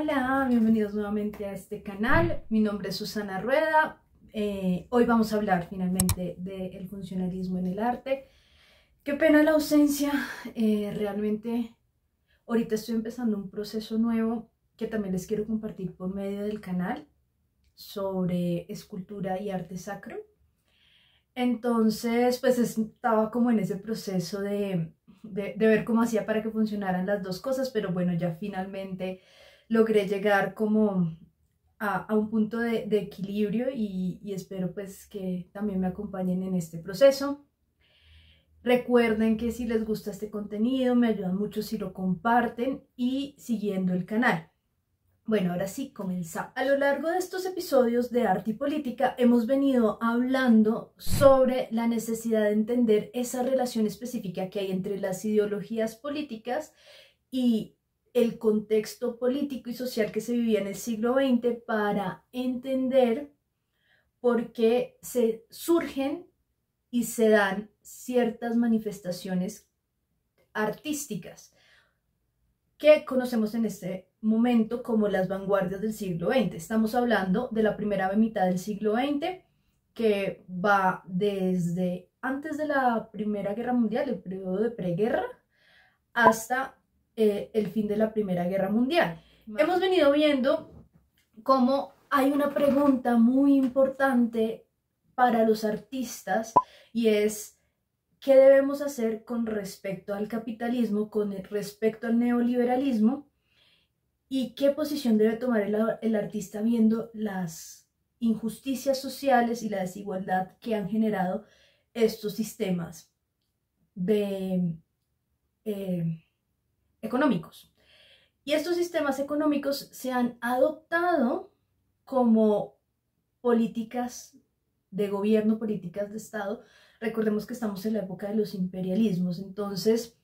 Hola, bienvenidos nuevamente a este canal. Mi nombre es Susana Rueda. Hoy vamos a hablar finalmente del funcionalismo en el arte. Qué pena la ausencia. Realmente ahorita estoy empezando un proceso nuevo que también les quiero compartir por medio del canal sobre escultura y arte sacro. Entonces, pues estaba como en ese proceso de ver cómo hacía para que funcionaran las dos cosas, pero bueno, ya finalmente logré llegar como a un punto de equilibrio y espero pues que también me acompañen en este proceso. Recuerden que si les gusta este contenido, me ayudan mucho si lo comparten y siguiendo el canal. Bueno, ahora sí, comenzamos. A lo largo de estos episodios de Arte y Política hemos venido hablando sobre la necesidad de entender esa relación específica que hay entre las ideologías políticas y el contexto político y social que se vivía en el siglo XX para entender por qué se surgen y se dan ciertas manifestaciones artísticas que conocemos en este momento como las vanguardias del siglo XX. Estamos hablando de la primera mitad del siglo XX, que va desde antes de la Primera Guerra Mundial, el periodo de preguerra, hasta el fin de la Primera Guerra Mundial. Hemos venido viendo cómo hay una pregunta muy importante para los artistas y es: ¿qué debemos hacer con respecto al capitalismo, con respecto al neoliberalismo? ¿Y qué posición debe tomar el artista viendo las injusticias sociales y la desigualdad que han generado estos sistemas económicos? Y estos sistemas económicos se han adoptado como políticas de gobierno, políticas de Estado. Recordemos que estamos en la época de los imperialismos, entonces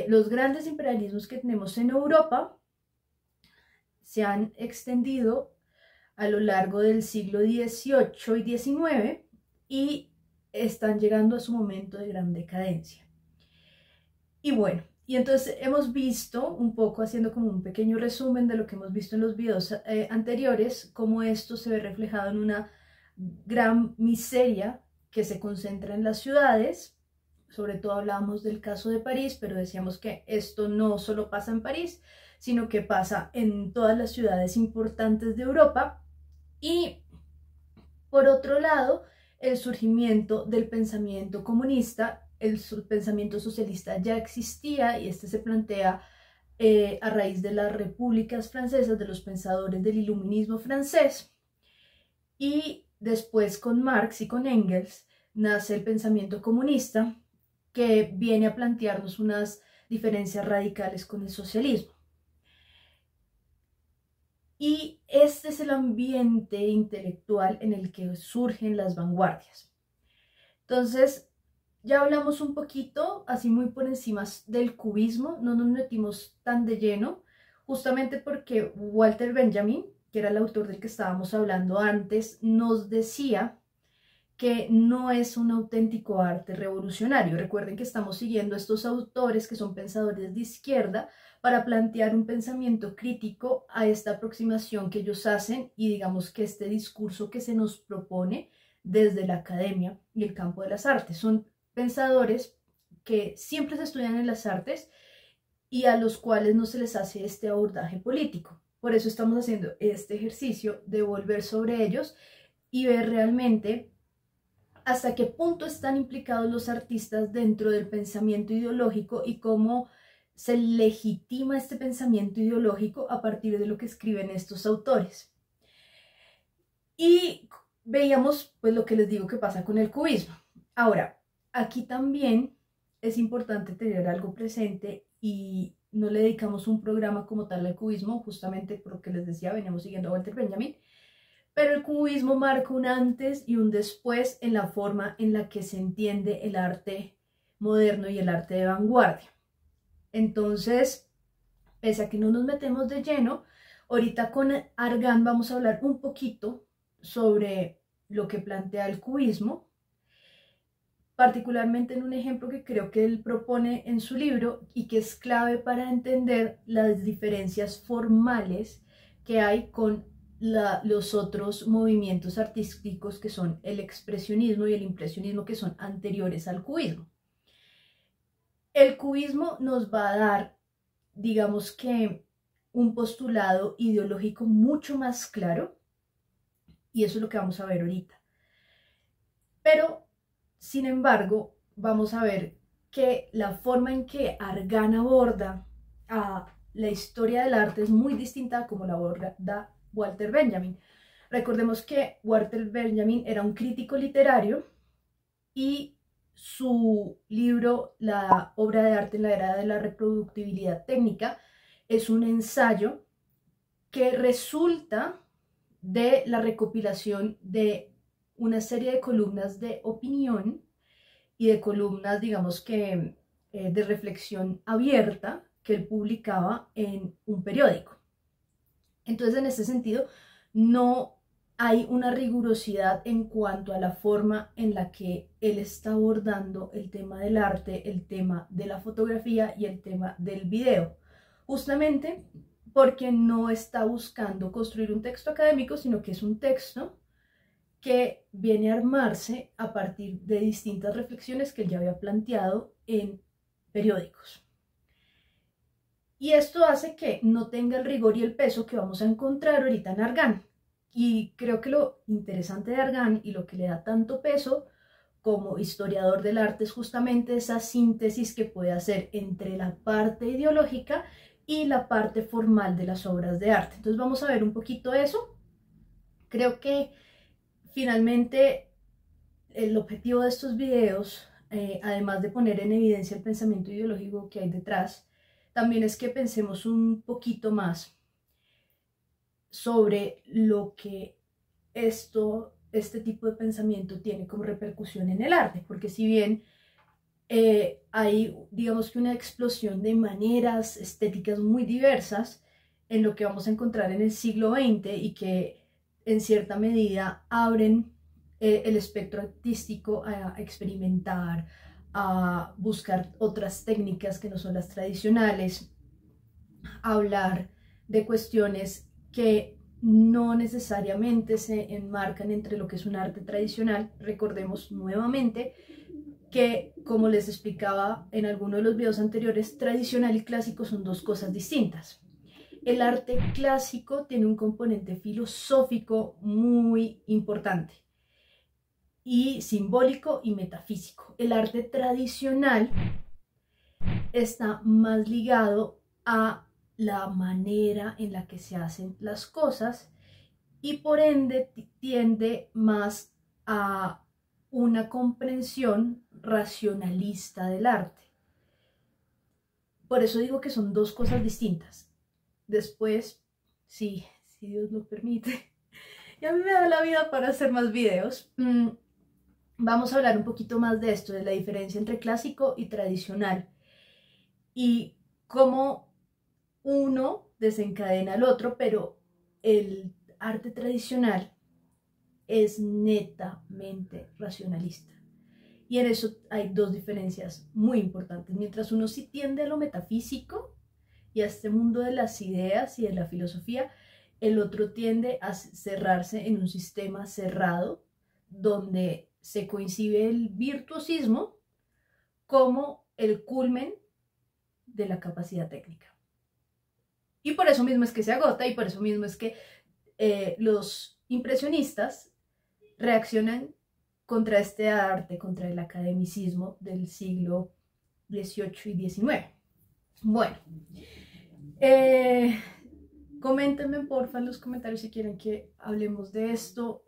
los grandes imperialismos que tenemos en Europa se han extendido a lo largo del siglo XVIII y XIX y están llegando a su momento de gran decadencia. Y bueno, y entonces hemos visto un poco, haciendo como un pequeño resumen de lo que hemos visto en los videos anteriores, cómo esto se ve reflejado en una gran miseria que se concentra en las ciudades. Sobre todo hablábamos del caso de París, pero decíamos que esto no solo pasa en París, sino que pasa en todas las ciudades importantes de Europa. Y por otro lado, el surgimiento del pensamiento comunista. El pensamiento socialista ya existía y este se plantea a raíz de las repúblicas francesas, de los pensadores del iluminismo francés. Y después con Marx y con Engels nace el pensamiento comunista, que viene a plantearnos unas diferencias radicales con el socialismo. Y este es el ambiente intelectual en el que surgen las vanguardias. Entonces, ya hablamos un poquito, así muy por encima, del cubismo, no nos metimos tan de lleno, justamente porque Walter Benjamin, que era el autor del que estábamos hablando antes, nos decía que no es un auténtico arte revolucionario. Recuerden que estamos siguiendo a estos autores que son pensadores de izquierda para plantear un pensamiento crítico a esta aproximación que ellos hacen y digamos que este discurso que se nos propone desde la academia y el campo de las artes. Son pensadores que siempre se estudian en las artes y a los cuales no se les hace este abordaje político. Por eso estamos haciendo este ejercicio de volver sobre ellos y ver realmente hasta qué punto están implicados los artistas dentro del pensamiento ideológico y cómo se legitima este pensamiento ideológico a partir de lo que escriben estos autores. Y veíamos pues lo que les digo que pasa con el cubismo. Ahora, aquí también es importante tener algo presente y no le dedicamos un programa como tal al cubismo, justamente por lo que les decía, veníamos siguiendo a Walter Benjamin, pero el cubismo marca un antes y un después en la forma en la que se entiende el arte moderno y el arte de vanguardia. Entonces, pese a que no nos metemos de lleno, ahorita con Argan vamos a hablar un poquito sobre lo que plantea el cubismo particularmente en un ejemplo que creo que él propone en su libro y que es clave para entender las diferencias formales que hay con los otros movimientos artísticos que son el expresionismo y el impresionismo, que son anteriores al cubismo. El cubismo nos va a dar, digamos que, un postulado ideológico mucho más claro, y eso es lo que vamos a ver ahorita. Pero, sin embargo, vamos a ver que la forma en que Argan aborda a la historia del arte es muy distinta a como la aborda Walter Benjamin. Recordemos que Walter Benjamin era un crítico literario y su libro, La obra de arte en la era de la reproductibilidad técnica, es un ensayo que resulta de la recopilación de una serie de columnas de opinión y de columnas, digamos que, de reflexión abierta que él publicaba en un periódico. Entonces, en ese sentido, no hay una rigurosidad en cuanto a la forma en la que él está abordando el tema del arte, el tema de la fotografía y el tema del video, justamente porque no está buscando construir un texto académico, sino que es un texto que viene a armarse a partir de distintas reflexiones que él ya había planteado en periódicos. Y esto hace que no tenga el rigor y el peso que vamos a encontrar ahorita en Argan. Y creo que lo interesante de Argan y lo que le da tanto peso como historiador del arte es justamente esa síntesis que puede hacer entre la parte ideológica y la parte formal de las obras de arte. Entonces vamos a ver un poquito eso. Creo que finalmente el objetivo de estos videos, además de poner en evidencia el pensamiento ideológico que hay detrás, también es que pensemos un poquito más sobre lo que este tipo de pensamiento tiene como repercusión en el arte, porque si bien hay, digamos que una explosión de maneras estéticas muy diversas en lo que vamos a encontrar en el siglo XX y que en cierta medida abren el espectro artístico a experimentar, a buscar otras técnicas que no son las tradicionales, a hablar de cuestiones que no necesariamente se enmarcan entre lo que es un arte tradicional. Recordemos nuevamente que, como les explicaba en alguno de los videos anteriores, tradicional y clásico son dos cosas distintas. El arte clásico tiene un componente filosófico muy importante y simbólico y metafísico. El arte tradicional está más ligado a la manera en la que se hacen las cosas y por ende tiende más a una comprensión racionalista del arte. Por eso digo que son dos cosas distintas. Después, si Dios lo permite, y a mí me da la vida para hacer más videos, vamos a hablar un poquito más de esto, de la diferencia entre clásico y tradicional y cómo uno desencadena al otro, pero el arte tradicional es netamente racionalista. Y en eso hay dos diferencias muy importantes. Mientras uno sí tiende a lo metafísico y a este mundo de las ideas y de la filosofía, el otro tiende a cerrarse en un sistema cerrado donde se coincide el virtuosismo como el culmen de la capacidad técnica. Y por eso mismo es que se agota y por eso mismo es que los impresionistas reaccionan contra este arte, contra el academicismo del siglo XVIII y XIX. Bueno, coméntenme porfa en los comentarios si quieren que hablemos de esto.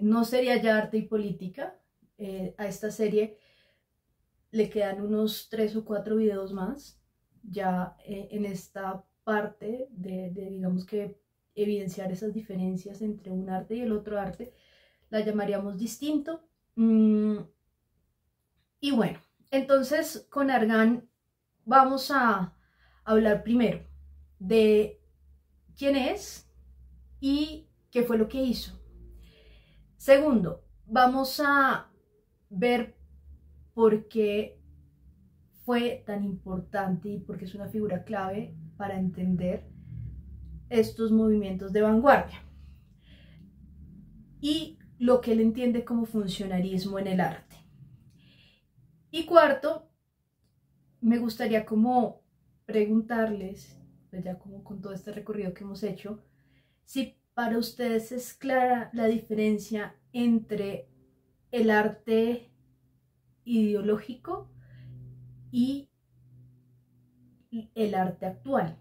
No sería ya arte y política. A esta serie le quedan unos 3 o 4 videos más, ya en esta parte de digamos que evidenciar esas diferencias entre un arte y el otro arte, la llamaríamos distinto. Y bueno, entonces con Argan vamos a hablar primero de quién es y qué fue lo que hizo. Segundo, vamos a ver por qué fue tan importante y por qué es una figura clave para entender estos movimientos de vanguardia y lo que él entiende como funcionarismo en el arte. Y cuarto, me gustaría como preguntarles, pues ya como con todo este recorrido que hemos hecho, si para ustedes es clara la diferencia entre el arte ideológico y el arte actual,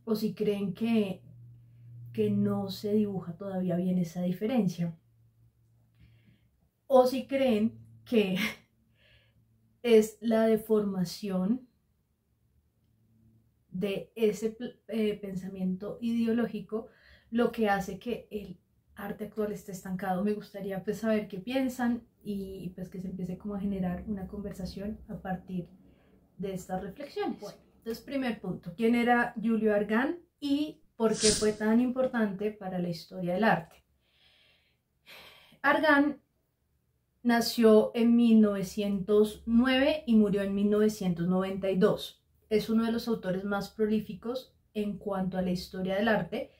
o si creen que no se dibuja todavía bien esa diferencia, o si creen que es la deformación de ese pensamiento ideológico lo que hace que el arte actual esté estancado. Me gustaría pues saber qué piensan y pues que se empiece como a generar una conversación a partir de estas reflexiones. Bueno, entonces primer punto, ¿quién era Giulio Argan y por qué fue tan importante para la historia del arte? Argan nació en 1909 y murió en 1992. Es uno de los autores más prolíficos en cuanto a la historia del arte.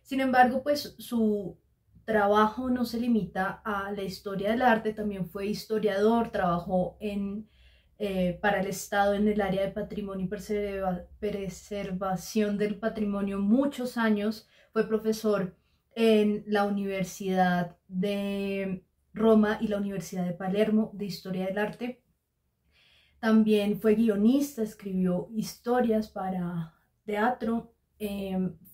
Sin embargo, pues su trabajo no se limita a la historia del arte, también fue historiador, trabajó para el Estado en el área de patrimonio y preservación del patrimonio muchos años, fue profesor en la Universidad de Roma y la Universidad de Palermo de Historia del Arte. También fue guionista, escribió historias para teatro,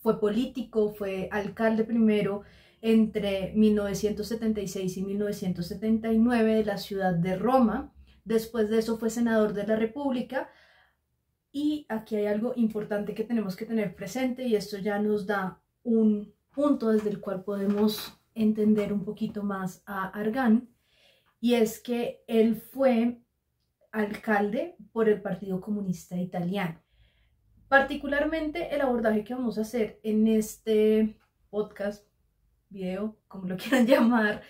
fue político, fue alcalde primero entre 1976 y 1979 de la ciudad de Roma. Después de eso fue senador de la República. Y aquí hay algo importante que tenemos que tener presente y esto ya nos da un punto desde el cual podemos entender un poquito más a Argan, y es que él fue alcalde por el Partido Comunista Italiano. Particularmente el abordaje que vamos a hacer en este podcast, video, como lo quieran llamar,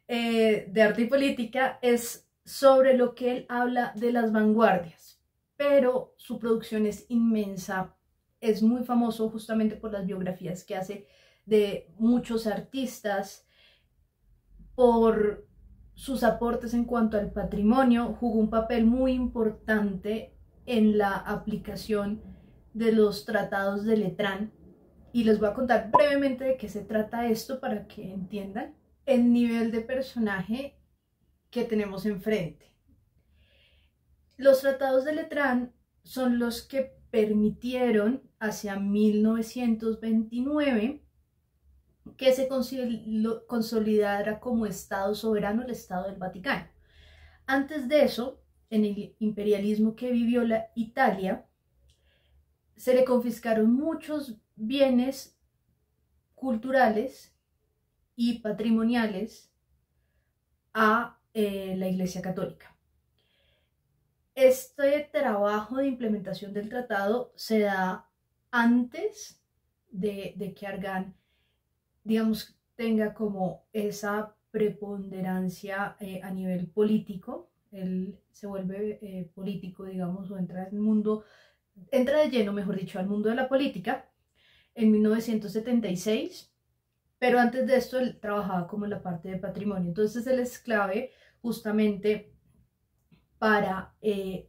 de arte y política, es sobre lo que él habla de las vanguardias, pero su producción es inmensa, es muy famoso justamente por las biografías que hace de muchos artistas, por sus aportes en cuanto al patrimonio, jugó un papel muy importante en la aplicación de los tratados de Letrán, y les voy a contar brevemente de qué se trata esto para que entiendan el nivel de personaje que tenemos enfrente. Los tratados de Letrán son los que permitieron hacia 1929 que se consolidara como Estado soberano el Estado del Vaticano. Antes de eso, en el imperialismo que vivió la Italia, se le confiscaron muchos bienes culturales y patrimoniales a la Iglesia Católica. Este trabajo de implementación del tratado se da antes de que Argan, digamos, tenga como esa preponderancia a nivel político. Él se vuelve político, digamos, o entra de lleno, mejor dicho, al mundo de la política en 1976, pero antes de esto él trabajaba como en la parte de patrimonio. Entonces él es clave justamente para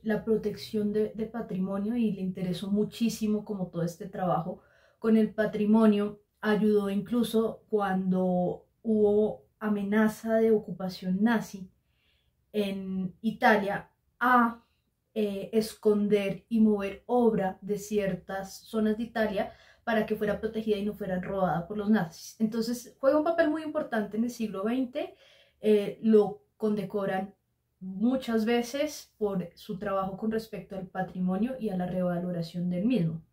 la protección de patrimonio, y le interesó muchísimo como todo este trabajo con el patrimonio. Ayudó incluso cuando hubo amenaza de ocupación nazi en Italia a esconder y mover obra de ciertas zonas de Italia para que fuera protegida y no fuera robada por los nazis. Entonces juega un papel muy importante en el siglo XX, lo condecoran muchas veces por su trabajo con respecto al patrimonio y a la revaloración del mismo.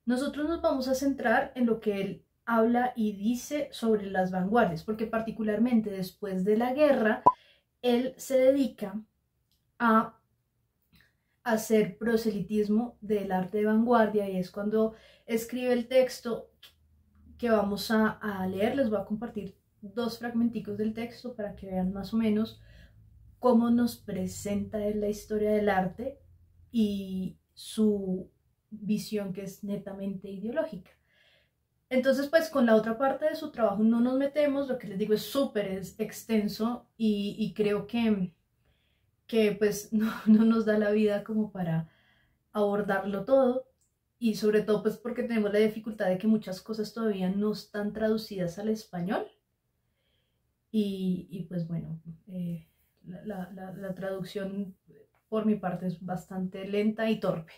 Nosotros nos vamos a centrar en lo que él habla y dice sobre las vanguardias, porque particularmente después de la guerra, él se dedica a hacer proselitismo del arte de vanguardia, y es cuando escribe el texto que vamos a leer. Les voy a compartir dos fragmenticos del texto para que vean más o menos cómo nos presenta él la historia del arte y su visión que es netamente ideológica. Entonces, pues con la otra parte de su trabajo no nos metemos, lo que les digo es súper extenso y creo que pues no nos da la vida como para abordarlo todo y sobre todo pues porque tenemos la dificultad de que muchas cosas todavía no están traducidas al español y pues bueno, la traducción por mi parte es bastante lenta y torpe.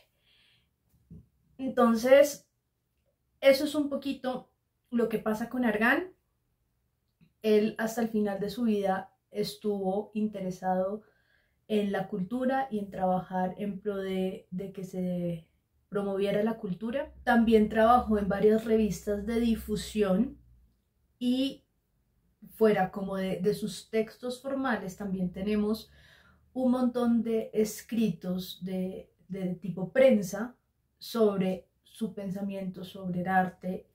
Entonces, eso es un poquito lo que pasa con Argan. Él hasta el final de su vida estuvo interesado en la cultura y en trabajar en pro de que se promoviera la cultura. También trabajó en varias revistas de difusión y fuera como de sus textos formales también tenemos un montón de escritos de tipo prensa sobre su pensamiento sobre el arte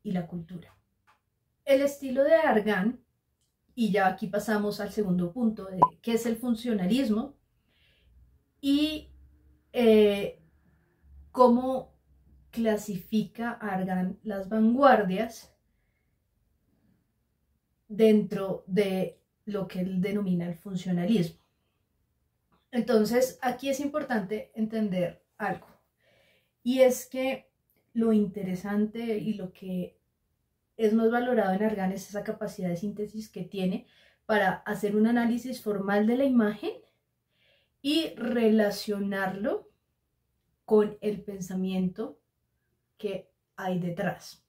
y la cultura. El estilo de Argan, y ya aquí pasamos al segundo punto, de qué es el funcionalismo y cómo clasifica Argan las vanguardias dentro de lo que él denomina el funcionalismo. Entonces, aquí es importante entender algo, y es que lo interesante y lo que es más valorado en Argan es esa capacidad de síntesis que tiene para hacer un análisis formal de la imagen y relacionarlo con el pensamiento que hay detrás.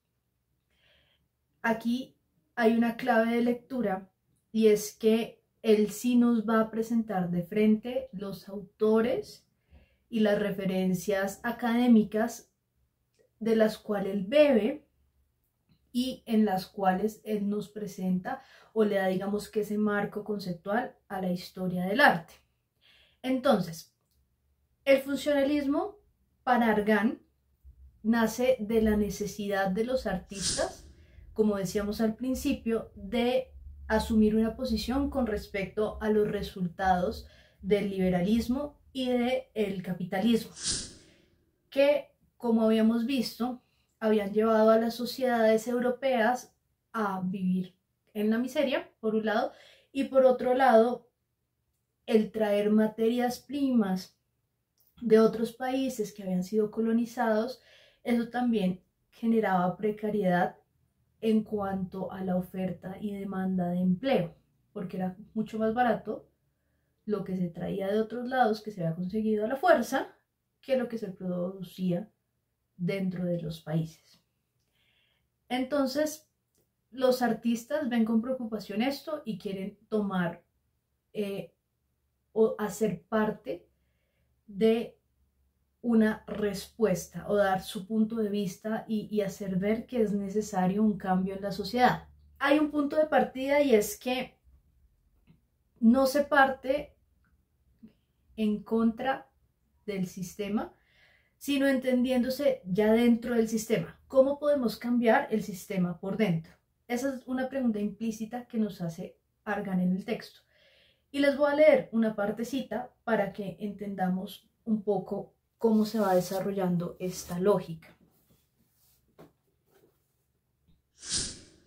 Aquí hay una clave de lectura y es que él sí nos va a presentar de frente los autores y las referencias académicas de las cuales él bebe y en las cuales él nos presenta o le da, digamos, que ese marco conceptual a la historia del arte. Entonces, el funcionalismo para Argan nace de la necesidad de los artistas, como decíamos al principio, de asumir una posición con respecto a los resultados del liberalismo y del capitalismo, que, como habíamos visto, habían llevado a las sociedades europeas a vivir en la miseria, por un lado, y por otro lado, el traer materias primas de otros países que habían sido colonizados, eso también generaba precariedad en cuanto a la oferta y demanda de empleo, porque era mucho más barato lo que se traía de otros lados, que se había conseguido a la fuerza, que lo que se producía dentro de los países. Entonces, los artistas ven con preocupación esto y quieren tomar o hacer parte de una respuesta o dar su punto de vista y hacer ver que es necesario un cambio en la sociedad. Hay un punto de partida y es que no se parte en contra del sistema, sino entendiéndose ya dentro del sistema. ¿Cómo podemos cambiar el sistema por dentro? Esa es una pregunta implícita que nos hace Argan en el texto. Y les voy a leer una partecita para que entendamos un poco cómo se va desarrollando esta lógica.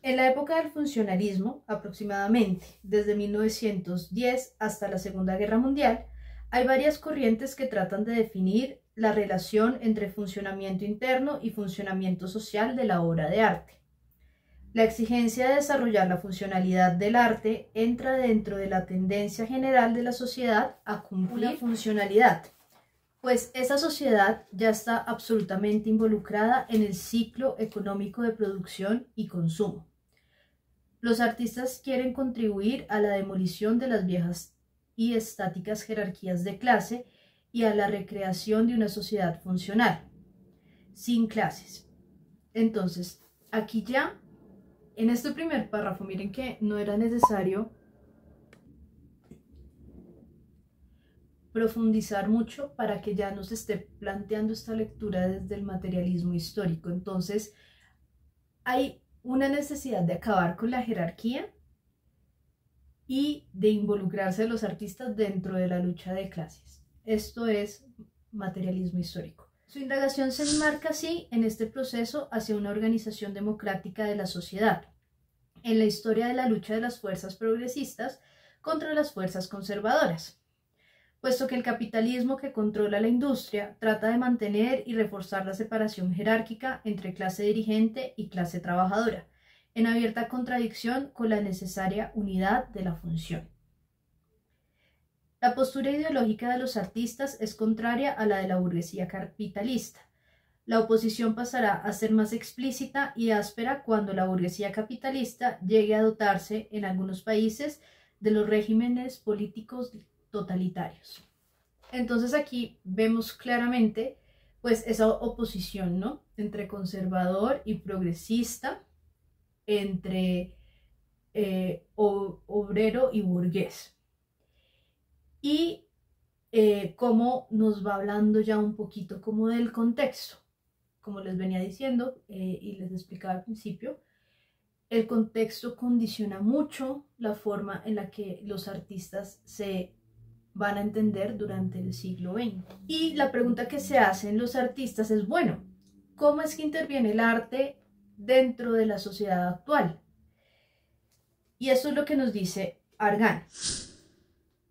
En la época del funcionalismo, aproximadamente desde 1910 hasta la Segunda Guerra Mundial, hay varias corrientes que tratan de definir la relación entre funcionamiento interno y funcionamiento social de la obra de arte. La exigencia de desarrollar la funcionalidad del arte entra dentro de la tendencia general de la sociedad a cumplir una funcionalidad, pues esa sociedad ya está absolutamente involucrada en el ciclo económico de producción y consumo. Los artistas quieren contribuir a la demolición de las viejas y estáticas jerarquías de clase y a la recreación de una sociedad funcional, sin clases. Entonces, aquí ya, en este primer párrafo, miren que no era necesario profundizar mucho para que ya nos esté planteando esta lectura desde el materialismo histórico. Entonces, hay una necesidad de acabar con la jerarquía y de involucrarse de los artistas dentro de la lucha de clases. Esto es materialismo histórico. Su indagación se enmarca así en este proceso hacia una organización democrática de la sociedad, en la historia de la lucha de las fuerzas progresistas contra las fuerzas conservadoras, puesto que el capitalismo que controla la industria trata de mantener y reforzar la separación jerárquica entre clase dirigente y clase trabajadora, en abierta contradicción con la necesaria unidad de la función. La postura ideológica de los artistas es contraria a la de la burguesía capitalista. La oposición pasará a ser más explícita y áspera cuando la burguesía capitalista llegue a dotarse en algunos países de los regímenes políticos totalitarios. Entonces aquí vemos claramente pues esa oposición, ¿no?, entre conservador y progresista, entre obrero y burgués. Y cómo nos va hablando ya un poquito como del contexto. Como les venía diciendo y les explicaba al principio, el contexto condiciona mucho la forma en la que los artistas se van a entender durante el siglo XX. Y la pregunta que se hacen los artistas es, bueno, ¿cómo es que interviene el arte dentro de la sociedad actual? Y eso es lo que nos dice Argan.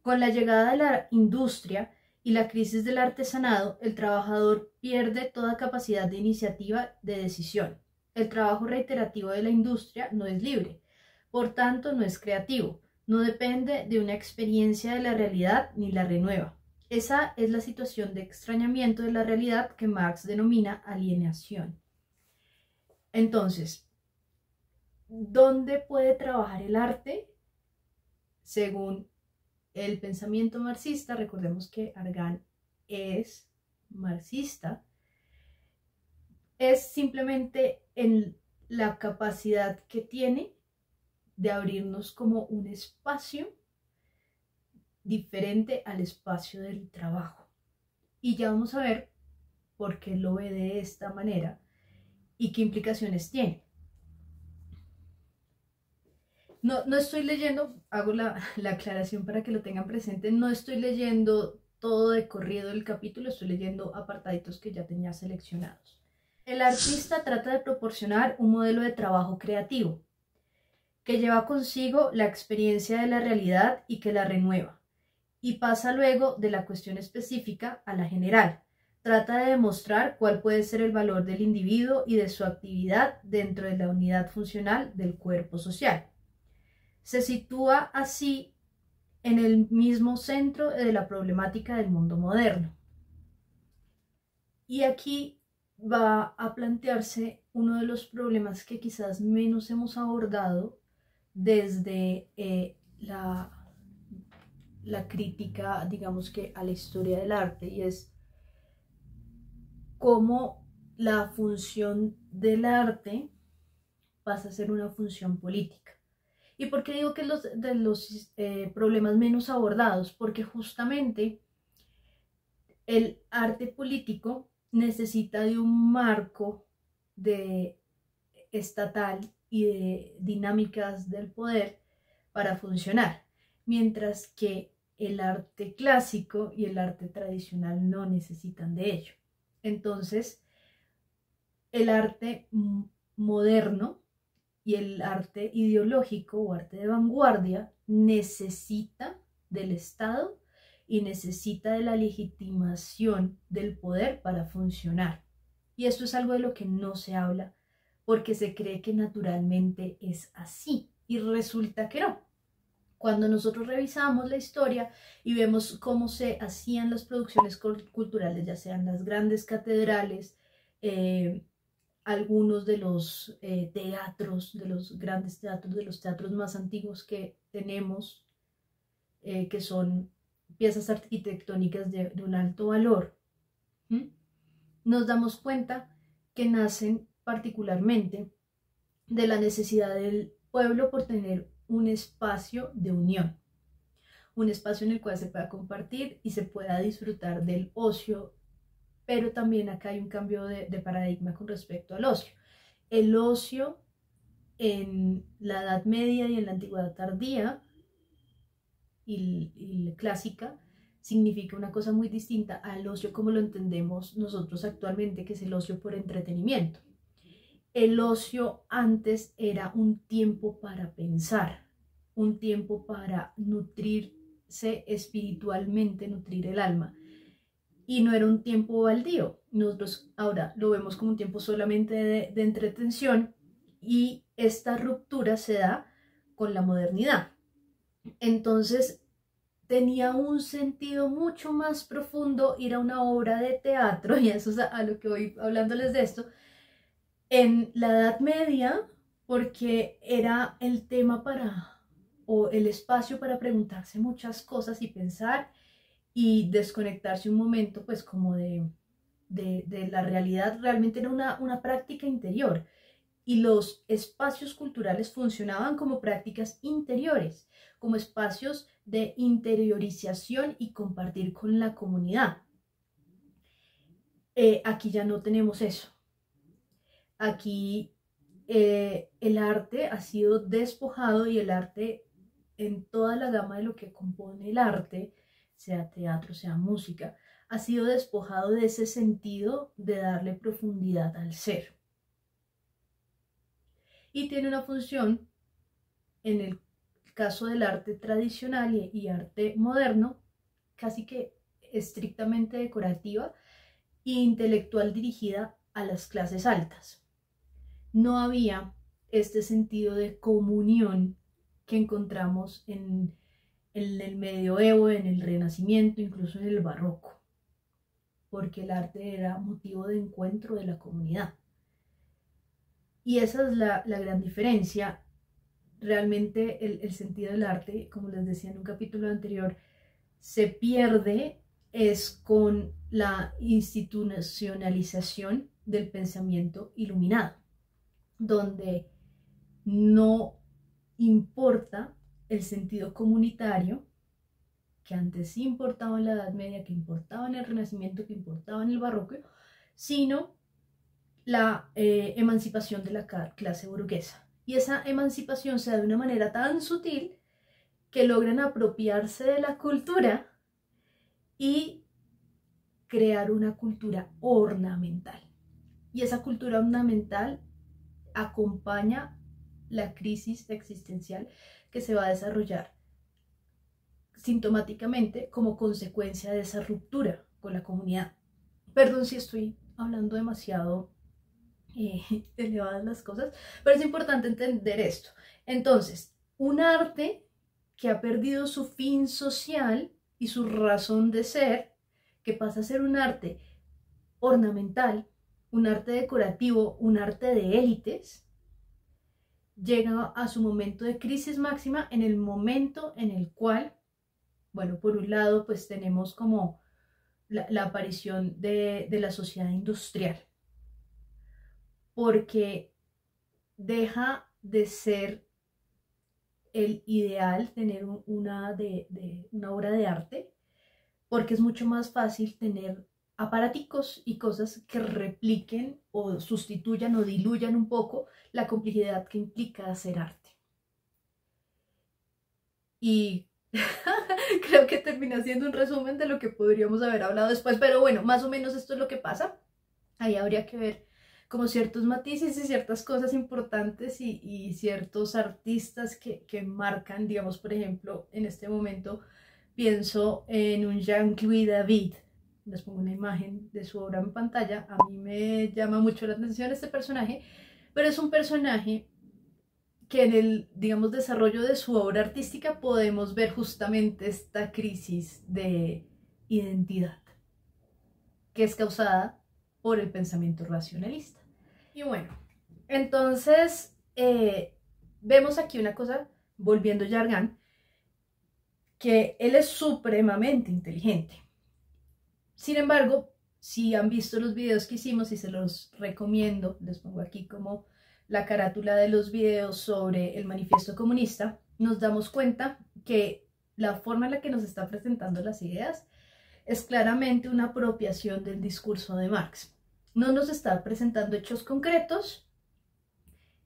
Con la llegada de la industria y la crisis del artesanado, el trabajador pierde toda capacidad de iniciativa de decisión. El trabajo reiterativo de la industria no es libre, por tanto no es creativo, no depende de una experiencia de la realidad ni la renueva. Esa es la situación de extrañamiento de la realidad que Marx denomina alienación. Entonces, ¿dónde puede trabajar el arte? Según el pensamiento marxista, recordemos que Argan es marxista, es simplemente en la capacidad que tiene de abrirnos como un espacio diferente al espacio del trabajo. Y ya vamos a ver por qué lo ve de esta manera y qué implicaciones tiene. No estoy leyendo, hago la aclaración para que lo tengan presente, no estoy leyendo todo de corrido el capítulo, estoy leyendo apartaditos que ya tenía seleccionados. El artista trata de proporcionar un modelo de trabajo creativo que lleva consigo la experiencia de la realidad y que la renueva, y pasa luego de la cuestión específica a la general. Trata de demostrar cuál puede ser el valor del individuo y de su actividad dentro de la unidad funcional del cuerpo social. Se sitúa así en el mismo centro de la problemática del mundo moderno. Y aquí va a plantearse uno de los problemas que quizás menos hemos abordado desde la crítica, digamos que a la historia del arte, y es cómo la función del arte pasa a ser una función política. ¿Y por qué digo que es de los problemas menos abordados? Porque justamente el arte político necesita de un marco estatal y de dinámicas del poder para funcionar, mientras que el arte clásico y el arte tradicional no necesitan de ello. Entonces, el arte moderno y el arte ideológico o arte de vanguardia necesita del Estado y necesita de la legitimación del poder para funcionar. Y esto es algo de lo que no se habla porque se cree que naturalmente es así y resulta que no. Cuando nosotros revisamos la historia y vemos cómo se hacían las producciones culturales, ya sean las grandes catedrales, algunos de los teatros, de los grandes teatros, de los teatros más antiguos que tenemos, que son piezas arquitectónicas de un alto valor, nos damos cuenta que nacen particularmente de la necesidad del pueblo por tener un espacio de unión, un espacio en el cual se pueda compartir y se pueda disfrutar del ocio. Pero también acá hay un cambio de paradigma con respecto al ocio. El ocio en la Edad Media y en la Antigüedad tardía y clásica significa una cosa muy distinta al ocio como lo entendemos nosotros actualmente, que es el ocio por entretenimiento. El ocio antes era un tiempo para pensar, un tiempo para nutrirse espiritualmente, nutrir el alma. Y no era un tiempo baldío. Nosotros ahora lo vemos como un tiempo solamente de entretención, y esta ruptura se da con la modernidad. Entonces tenía un sentido mucho más profundo ir a una obra de teatro, y eso es a lo que voy hablándoles de esto, en la Edad Media, porque era el tema o el espacio para preguntarse muchas cosas y pensar y desconectarse un momento, pues como de la realidad. Realmente era una práctica interior, y los espacios culturales funcionaban como prácticas interiores, como espacios de interiorización y compartir con la comunidad. Aquí ya no tenemos eso. Aquí el arte ha sido despojado, y el arte en toda la gama de lo que compone el arte, sea teatro, sea música, ha sido despojado de ese sentido de darle profundidad al ser. Y tiene una función, en el caso del arte tradicional y arte moderno, casi que estrictamente decorativa e intelectual, dirigida a las clases altas. No había este sentido de comunión que encontramos en el medioevo, en el Renacimiento, incluso en el Barroco, porque el arte era motivo de encuentro de la comunidad. Y esa es la gran diferencia. Realmente el sentido del arte, como les decía en un capítulo anterior, se pierde es con la institucionalización del pensamiento iluminado, donde no importa el sentido comunitario, que antes sí importaba en la Edad Media, que importaba en el Renacimiento, que importaba en el Barroco, sino la emancipación de la clase burguesa. Y esa emancipación se da de una manera tan sutil que logran apropiarse de la cultura y crear una cultura ornamental. Y esa cultura ornamental acompaña la crisis existencial que se va a desarrollar sintomáticamente como consecuencia de esa ruptura con la comunidad. Perdón si estoy hablando demasiado elevadas las cosas, pero es importante entender esto. Entonces, un arte que ha perdido su fin social y su razón de ser, que pasa a ser un arte ornamental, un arte decorativo, un arte de élites, llega a su momento de crisis máxima en el momento en el cual, bueno, por un lado, pues tenemos como la aparición de la sociedad industrial, porque deja de ser el ideal tener una obra de arte, porque es mucho más fácil tener aparaticos y cosas que repliquen o sustituyan o diluyan un poco la complejidad que implica hacer arte. Y creo que termina siendo un resumen de lo que podríamos haber hablado después, pero bueno, más o menos esto es lo que pasa. Ahí habría que ver como ciertos matices y ciertas cosas importantes y ciertos artistas que marcan, digamos, por ejemplo, en este momento pienso en un Jean-Louis David. Les pongo una imagen de su obra en pantalla. A mí me llama mucho la atención este personaje, pero es un personaje que en el, digamos, desarrollo de su obra artística podemos ver justamente esta crisis de identidad que es causada por el pensamiento racionalista. Y bueno, entonces vemos aquí una cosa, volviendo a Yargan, que él es supremamente inteligente. Sin embargo, si han visto los videos que hicimos, y se los recomiendo, les pongo aquí como la carátula de los videos sobre el manifiesto comunista, nos damos cuenta que la forma en la que nos está presentando las ideas es claramente una apropiación del discurso de Marx. No nos está presentando hechos concretos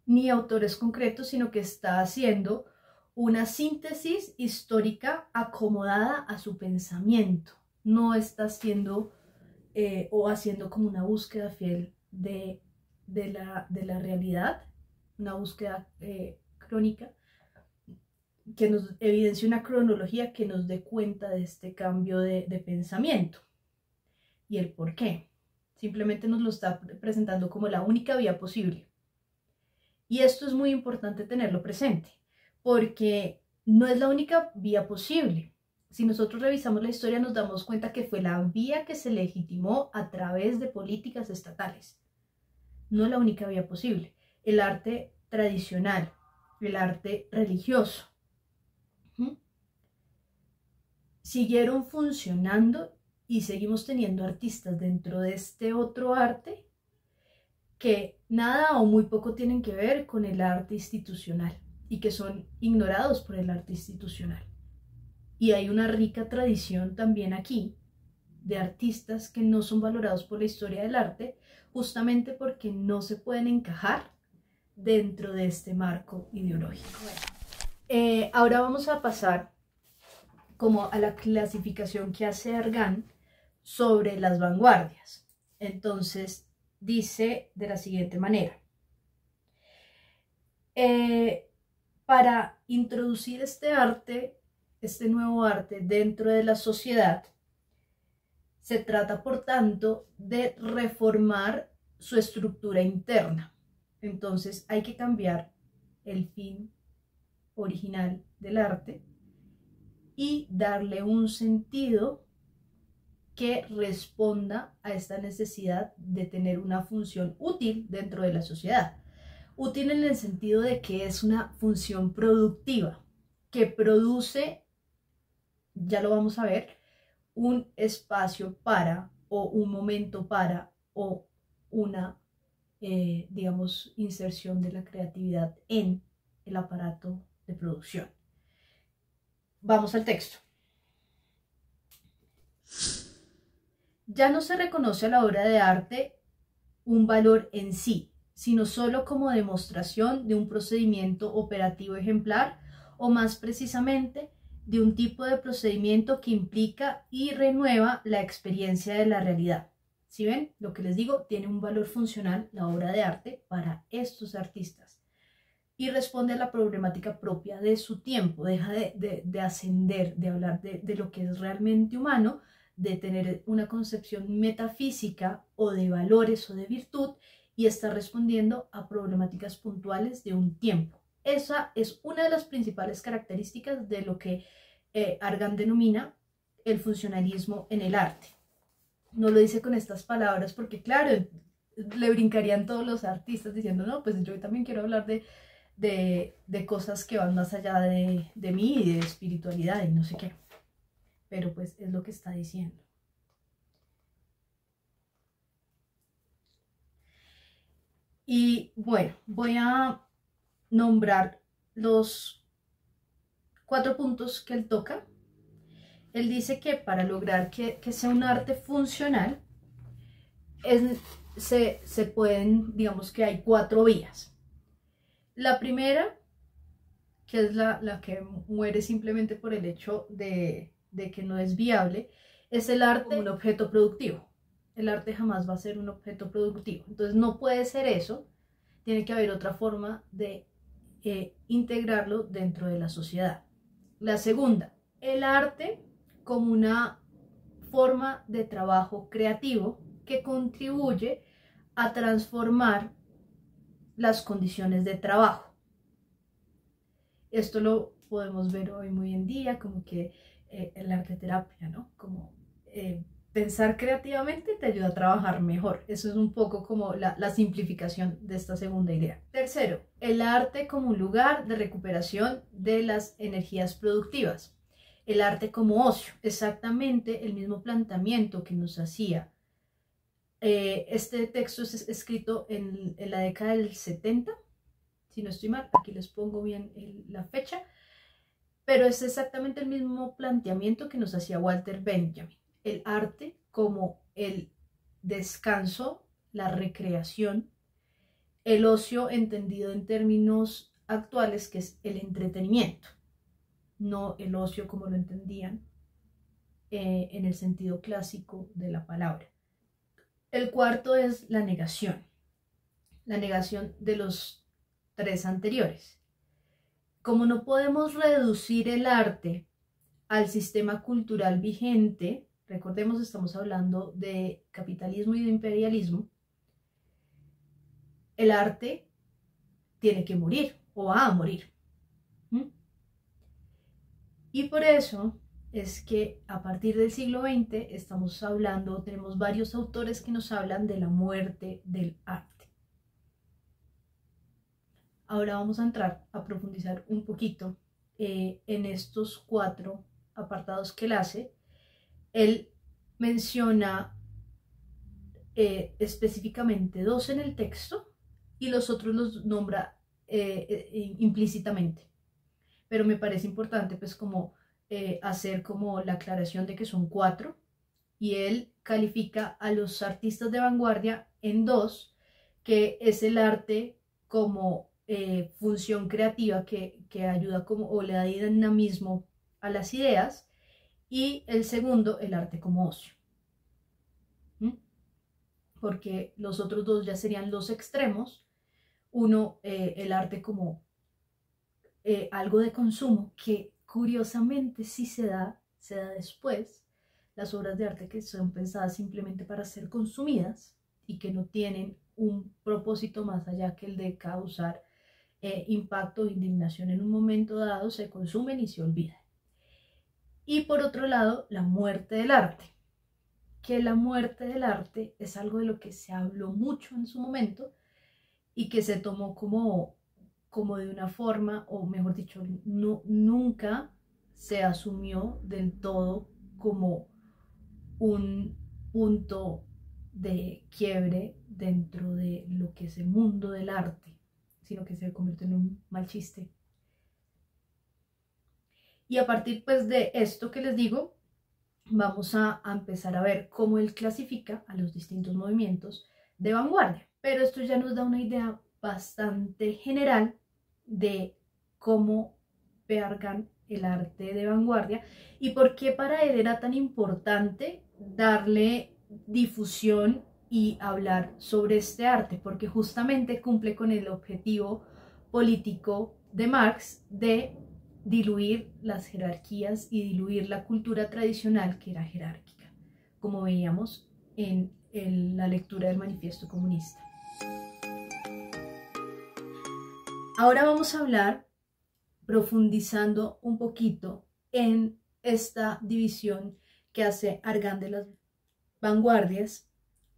ni autores concretos, sino que está haciendo una síntesis histórica acomodada a su pensamiento. No está haciendo o haciendo como una búsqueda fiel de la realidad, una búsqueda crónica, que nos evidencie una cronología que nos dé cuenta de este cambio de pensamiento y el por qué. Simplemente nos lo está presentando como la única vía posible. Y esto es muy importante tenerlo presente, porque no es la única vía posible. Si nosotros revisamos la historia nos damos cuenta que fue la vía que se legitimó a través de políticas estatales. No es la única vía posible. El arte tradicional, el arte religioso, siguieron funcionando y seguimos teniendo artistas dentro de este otro arte que nada o muy poco tienen que ver con el arte institucional y que son ignorados por el arte institucional. Y hay una rica tradición también aquí de artistas que no son valorados por la historia del arte, justamente porque no se pueden encajar dentro de este marco ideológico. Ahora vamos a pasar como a la clasificación que hace Argan sobre las vanguardias. Entonces dice de la siguiente manera: para introducir este nuevo arte dentro de la sociedad, se trata por tanto de reformar su estructura interna. Entonces hay que cambiar el fin original del arte y darle un sentido que responda a esta necesidad de tener una función útil dentro de la sociedad. Útil en el sentido de que es una función productiva, que produce, ya lo vamos a ver, un espacio para, o un momento para, o una, digamos, inserción de la creatividad en el aparato de producción. Vamos al texto. Ya no se reconoce a la obra de arte un valor en sí, sino solo como demostración de un procedimiento operativo ejemplar, o más precisamente, de un tipo de procedimiento que implica y renueva la experiencia de la realidad. ¿Sí ven? Lo que les digo, tiene un valor funcional la obra de arte para estos artistas y responde a la problemática propia de su tiempo, deja de ascender, de hablar de lo que es realmente humano, de tener una concepción metafísica o de valores o de virtud, y está respondiendo a problemáticas puntuales de un tiempo. Esa es una de las principales características de lo que Argan denomina el funcionalismo en el arte. No lo dice con estas palabras porque, claro, le brincarían todos los artistas diciendo, no, pues yo también quiero hablar de cosas que van más allá de mí y de espiritualidad y no sé qué. Pero pues es lo que está diciendo. Y bueno, voy a nombrar los 4 puntos que él toca. Él dice que para lograr que sea un arte funcional, se pueden, digamos que hay 4 vías. La primera, que es la que muere simplemente por el hecho de que no es viable, es el arte como un objeto productivo. El arte jamás va a ser un objeto productivo. Entonces no puede ser eso. Tiene que haber otra forma de integrarlo dentro de la sociedad. La segunda, el arte como una forma de trabajo creativo que contribuye a transformar las condiciones de trabajo. Esto lo podemos ver hoy muy en día, como que el arte terapia, ¿no? Como pensar creativamente te ayuda a trabajar mejor. Eso es un poco como la simplificación de esta segunda idea. Tercero, el arte como un lugar de recuperación de las energías productivas. El arte como ocio, exactamente el mismo planteamiento que nos hacía. Este texto es escrito en la década del 70, si no estoy mal, aquí les pongo bien la fecha, pero es exactamente el mismo planteamiento que nos hacía Walter Benjamin. El arte como el descanso, la recreación, el ocio entendido en términos actuales, que es el entretenimiento. no el ocio como lo entendían en el sentido clásico de la palabra. El cuarto es la negación de los tres anteriores. Como no podemos reducir el arte al sistema cultural vigente, recordemos, estamos hablando de capitalismo y de imperialismo, el arte tiene que morir o va a morir. Y por eso es que a partir del siglo XX estamos hablando, tenemos varios autores que nos hablan de la muerte del arte. Ahora vamos a entrar a profundizar un poquito en estos 4 apartados que él hace. Él menciona específicamente 2 en el texto y los otros los nombra implícitamente. Pero me parece importante pues como hacer como la aclaración de que son 4 y él califica a los artistas de vanguardia en 2, que es el arte como función creativa que ayuda como o le da dinamismo a las ideas, y el segundo, el arte como ocio. Porque los otros 2 ya serían los extremos. Uno, el arte como algo de consumo, que curiosamente sí se da después. Las obras de arte que son pensadas simplemente para ser consumidas y que no tienen un propósito más allá que el de causar impacto o indignación en un momento dado, se consumen y se olvidan. Y por otro lado, la muerte del arte, que la muerte del arte es algo de lo que se habló mucho en su momento y que se tomó como de una forma, o mejor dicho, no, nunca se asumió del todo como un punto de quiebre dentro de lo que es el mundo del arte, sino que se convierte en un mal chiste. Y a partir pues de esto que les digo, vamos a empezar a ver cómo él clasifica a los distintos movimientos de vanguardia. Pero esto ya nos da una idea bastante general de cómo Bergman el arte de vanguardia y por qué para él era tan importante darle difusión y hablar sobre este arte, porque justamente cumple con el objetivo político de Marx de diluir las jerarquías y diluir la cultura tradicional que era jerárquica, como veíamos en la lectura del Manifiesto Comunista. Ahora vamos a hablar, profundizando un poquito en esta división que hace Argand de las vanguardias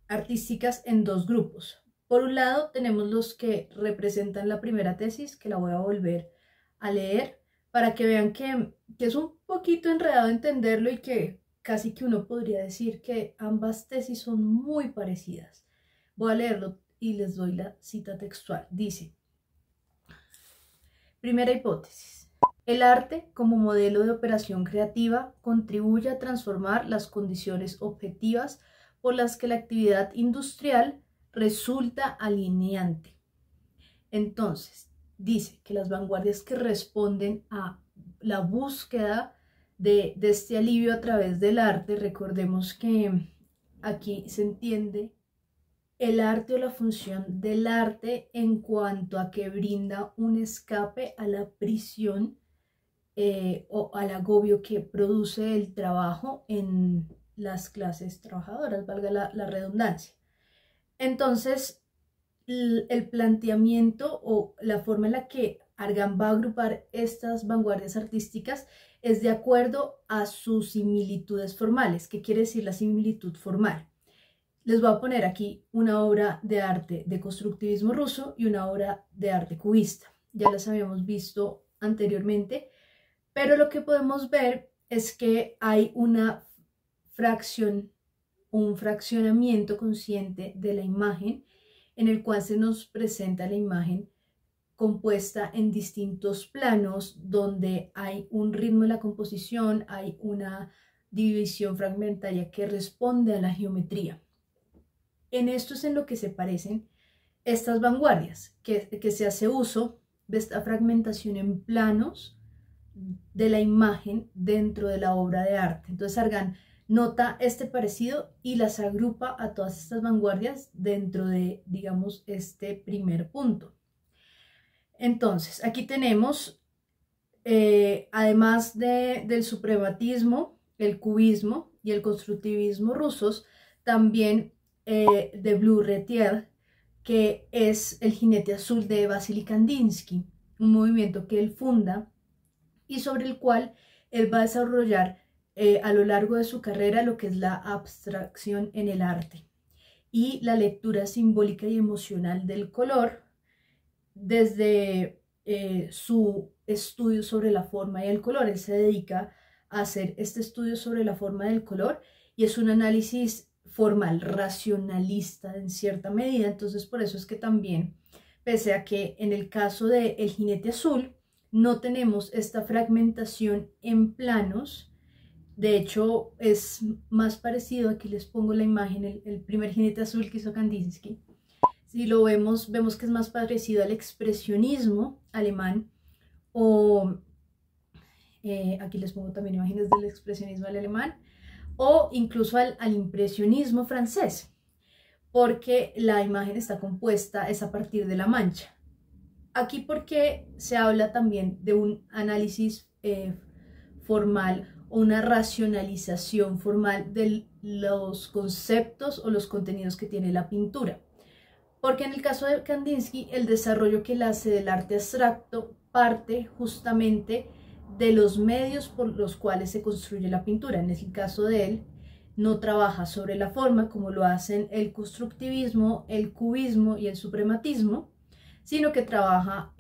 artísticas en 2 grupos. Por un lado tenemos los que representan la primera tesis, que la voy a volver a leer para que vean que es un poquito enredado entenderlo y que casi que uno podría decir que ambas tesis son muy parecidas. Voy a leerlo y les doy la cita textual. Dice: primera hipótesis. El arte, como modelo de operación creativa, contribuye a transformar las condiciones objetivas por las que la actividad industrial resulta alineante. Entonces, dice que las vanguardias que responden a la búsqueda de este alivio a través del arte, recordemos que aquí se entiende el arte o la función del arte en cuanto a que brinda un escape a la prisión o al agobio que produce el trabajo en las clases trabajadoras, valga la redundancia. Entonces, el planteamiento o la forma en la que Argand va a agrupar estas vanguardias artísticas es de acuerdo a sus similitudes formales. ¿Qué quiere decir la similitud formal? Les voy a poner aquí una obra de arte de constructivismo ruso y una obra de arte cubista. Ya las habíamos visto anteriormente, pero lo que podemos ver es que hay una fracción, un fraccionamiento consciente de la imagen en el cual se nos presenta la imagen compuesta en distintos planos donde hay un ritmo en la composición, hay una división fragmentaria que responde a la geometría. En esto es en lo que se parecen estas vanguardias, que se hace uso de esta fragmentación en planos de la imagen dentro de la obra de arte. Entonces Argan nota este parecido y las agrupa a todas estas vanguardias dentro de, digamos, este primer punto. Entonces, aquí tenemos, además del suprematismo, el cubismo y el constructivismo rusos, también de Blue-Retier, que es el jinete azul de Vasily Kandinsky, un movimiento que él funda y sobre el cual él va a desarrollar a lo largo de su carrera lo que es la abstracción en el arte y la lectura simbólica y emocional del color desde su estudio sobre la forma y el color. Él se dedica a hacer este estudio sobre la forma del color y es un análisis formal, racionalista en cierta medida. Entonces por eso es que también, pese a que en el caso de El jinete azul no tenemos esta fragmentación en planos, de hecho es más parecido, aquí les pongo la imagen, el primer jinete azul que hizo Kandinsky. Si lo vemos, vemos que es más parecido al expresionismo alemán o aquí les pongo también imágenes del expresionismo alemán o incluso al impresionismo francés, porque la imagen está compuesta, es a partir de la mancha. Aquí porque se habla también de un análisis formal o una racionalización formal de los conceptos o los contenidos que tiene la pintura. Porque en el caso de Kandinsky, el desarrollo que él hace del arte abstracto parte justamente de los medios por los cuales se construye la pintura. En el caso de él, no trabaja sobre la forma como lo hacen el constructivismo, el cubismo y el suprematismo, sino que trabaja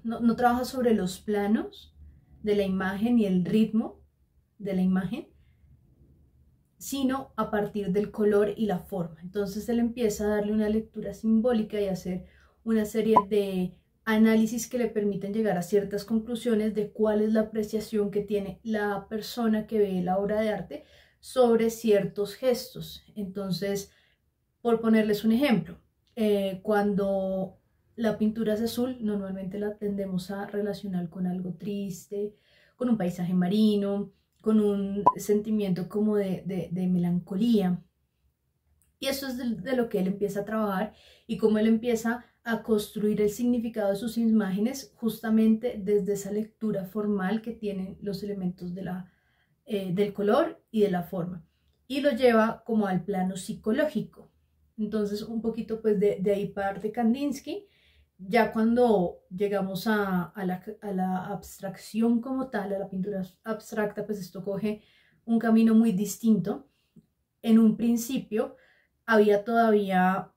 no trabaja sobre los planos de la imagen y el ritmo de la imagen, sino a partir del color y la forma. Entonces él empieza a darle una lectura simbólica y a hacer una serie de análisis que le permiten llegar a ciertas conclusiones de cuál es la apreciación que tiene la persona que ve la obra de arte sobre ciertos gestos. Entonces, por ponerles un ejemplo, cuando la pintura es azul, normalmente la tendemos a relacionar con algo triste, con un paisaje marino, con un sentimiento como de melancolía. Y eso es de lo que él empieza a trabajar y cómo él empieza a construir el significado de sus imágenes justamente desde esa lectura formal que tienen los elementos del color y de la forma. Y lo lleva como al plano psicológico. Entonces un poquito pues de ahí parte Kandinsky. Ya cuando llegamos a la abstracción como tal, a la pintura abstracta, pues esto coge un camino muy distinto. En un principio había todavía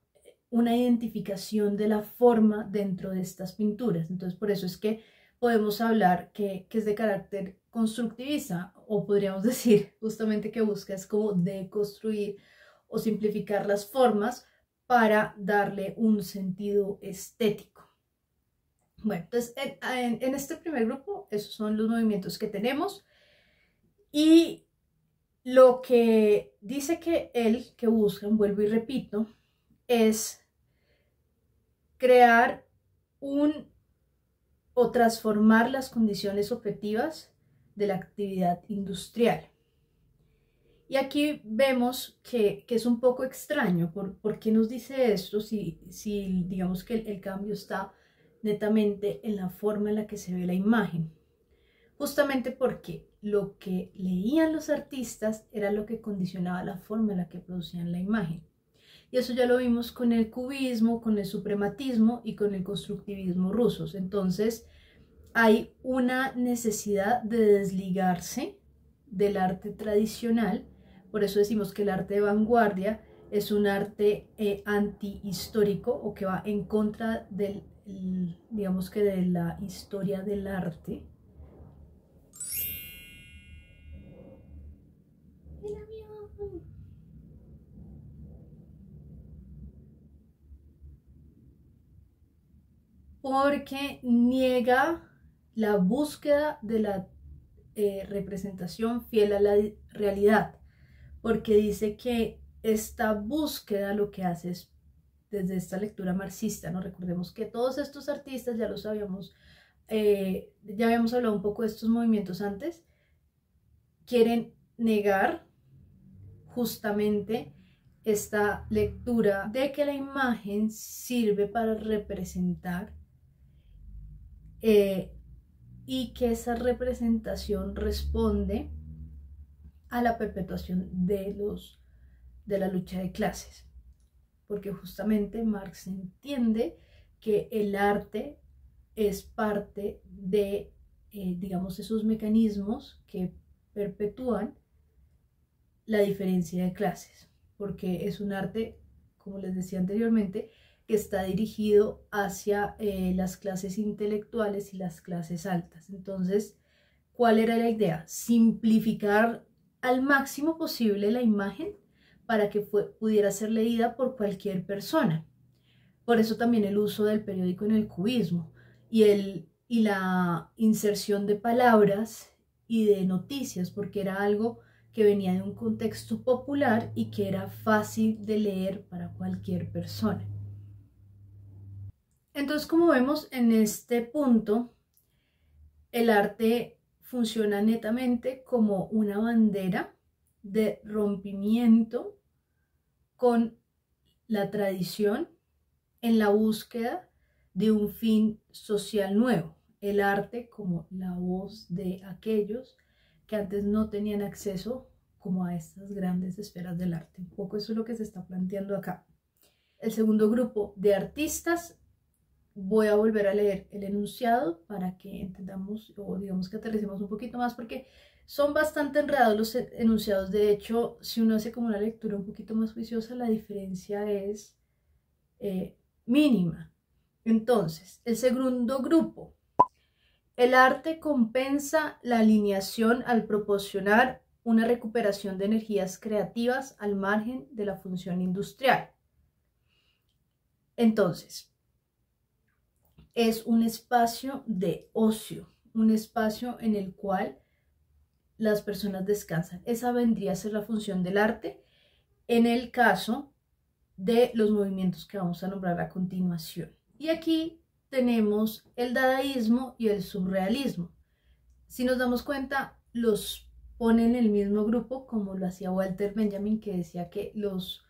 una identificación de la forma dentro de estas pinturas. Entonces por eso es que podemos hablar que es de carácter constructivista, o podríamos decir justamente que busca es como deconstruir o simplificar las formas para darle un sentido estético. Bueno, entonces en este primer grupo esos son los movimientos que tenemos y lo que dice que buscan, vuelvo y repito, es crear o transformar las condiciones objetivas de la actividad industrial. Y aquí vemos que es un poco extraño. ¿Por qué nos dice esto si digamos que el cambio está netamente en la forma en la que se ve la imagen? Justamente porque lo que leían los artistas era lo que condicionaba la forma en la que producían la imagen. Y eso ya lo vimos con el cubismo, con el suprematismo y con el constructivismo rusos. Entonces hay una necesidad de desligarse del arte tradicional. Por eso decimos que el arte de vanguardia es un arte antihistórico o que va en contra digamos que de la historia del arte. Porque niega la búsqueda de la representación fiel a la realidad, porque dice que esta búsqueda lo que hace es, desde esta lectura marxista, ¿no? Recordemos que todos estos artistas, ya los habíamos ya habíamos hablado un poco de estos movimientos antes, quieren negar justamente esta lectura de que la imagen sirve para representar y que esa representación responde a la perpetuación de la lucha de clases, porque justamente Marx entiende que el arte es parte de, digamos, esos mecanismos que perpetúan la diferencia de clases, porque es un arte, como les decía anteriormente, que está dirigido hacia las clases intelectuales y las clases altas. Entonces, ¿cuál era la idea? Simplificar al máximo posible la imagen para que pudiera ser leída por cualquier persona. Por eso también el uso del periódico en el cubismo y la inserción de palabras y de noticias, porque era algo que venía de un contexto popular y que era fácil de leer para cualquier persona. Entonces, como vemos en este punto, el arte funciona netamente como una bandera de rompimiento con la tradición en la búsqueda de un fin social nuevo. El arte como la voz de aquellos que antes no tenían acceso como a estas grandes esferas del arte. Un poco eso es lo que se está planteando acá. El segundo grupo de artistas, voy a volver a leer el enunciado para que entendamos o digamos que aterricemos un poquito más, porque son bastante enredados los enunciados. De hecho, si uno hace como una lectura un poquito más juiciosa, la diferencia es mínima. Entonces, el segundo grupo, el arte compensa la alineación al proporcionar una recuperación de energías creativas al margen de la función industrial. Entonces, es un espacio de ocio, un espacio en el cual las personas descansan. Esa vendría a ser la función del arte en el caso de los movimientos que vamos a nombrar a continuación. Y aquí tenemos el dadaísmo y el surrealismo. Si nos damos cuenta, los ponen en el mismo grupo, como lo hacía Walter Benjamin, que decía que los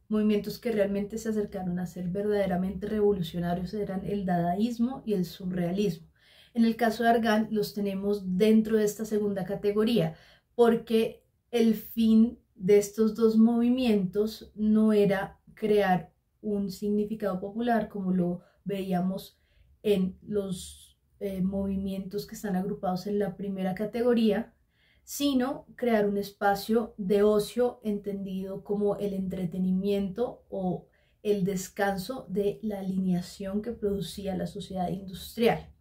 movimientos que realmente se acercaron a ser verdaderamente revolucionarios eran el dadaísmo y el surrealismo. En el caso de Argand los tenemos dentro de esta segunda categoría, porque el fin de estos dos movimientos no era crear un significado popular como lo veíamos en los movimientos que están agrupados en la primera categoría, sino crear un espacio de ocio entendido como el entretenimiento o el descanso de la alineación que producía la sociedad industrial.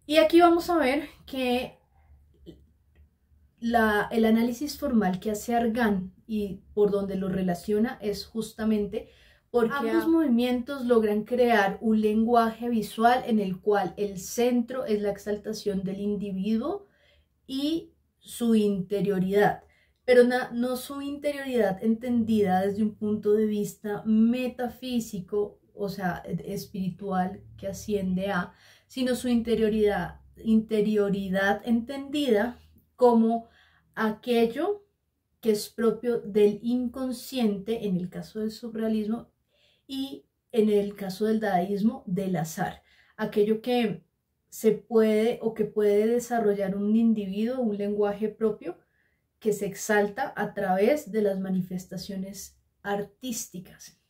Y aquí vamos a ver que el análisis formal que hace Argand y por donde lo relaciona es justamente porque ambos movimientos logran crear un lenguaje visual en el cual el centro es la exaltación del individuo y su interioridad, pero no su interioridad entendida desde un punto de vista metafísico, o sea, espiritual que asciende a, sino su interioridad entendida como aquello que es propio del inconsciente, en el caso del surrealismo, y en el caso del dadaísmo, del azar, aquello que se puede o que puede desarrollar un individuo, un lenguaje propio que se exalta a través de las manifestaciones artísticas.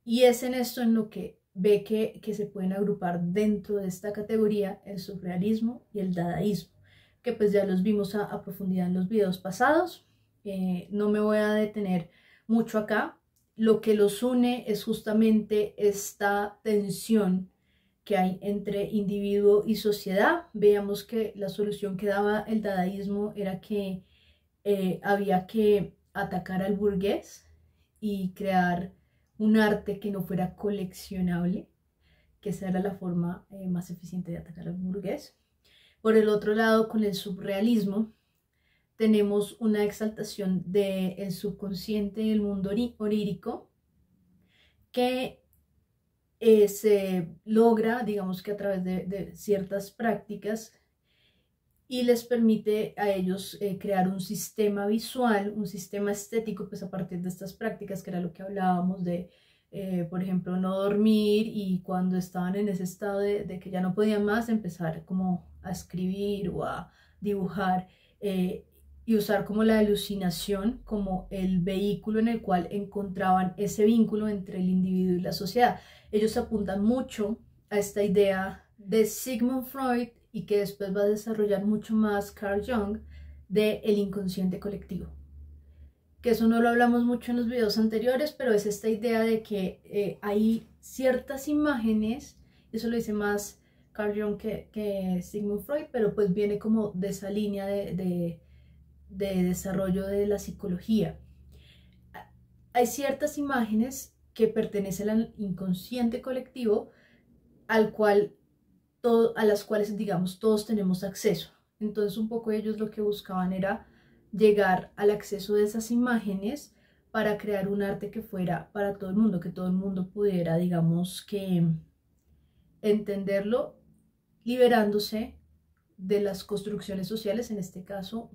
Y es en esto en lo que ve que se pueden agrupar dentro de esta categoría el surrealismo y el dadaísmo, que pues ya los vimos a profundidad en los videos pasados. No me voy a detener mucho acá. Lo que los une es justamente esta tensión que hay entre individuo y sociedad. Veamos que la solución que daba el dadaísmo era que había que atacar al burgués y crear un arte que no fuera coleccionable, que esa era la forma más eficiente de atacar al burgués. Por el otro lado, con el surrealismo, tenemos una exaltación del subconsciente y el mundo onírico que se logra, digamos que a través de ciertas prácticas, y les permite a ellos crear un sistema visual, un sistema estético, pues a partir de estas prácticas, que era lo que hablábamos de, por ejemplo, no dormir, y cuando estaban en ese estado de que ya no podían más, empezar como a escribir o a dibujar, y usar como la alucinación como el vehículo en el cual encontraban ese vínculo entre el individuo y la sociedad. Ellos apuntan mucho a esta idea de Sigmund Freud, y que después va a desarrollar mucho más Carl Jung, de el inconsciente colectivo. Que eso no lo hablamos mucho en los videos anteriores, pero es esta idea de que hay ciertas imágenes, eso lo dice más Carl Jung que Sigmund Freud, pero pues viene como de esa línea de desarrollo de la psicología. Hay ciertas imágenes que pertenecen al inconsciente colectivo, al cual a las cuales, digamos, todos tenemos acceso. Entonces, un poco ellos lo que buscaban era llegar al acceso de esas imágenes para crear un arte que fuera para todo el mundo, que todo el mundo pudiera, digamos, que entenderlo, liberándose de las construcciones sociales. En este caso,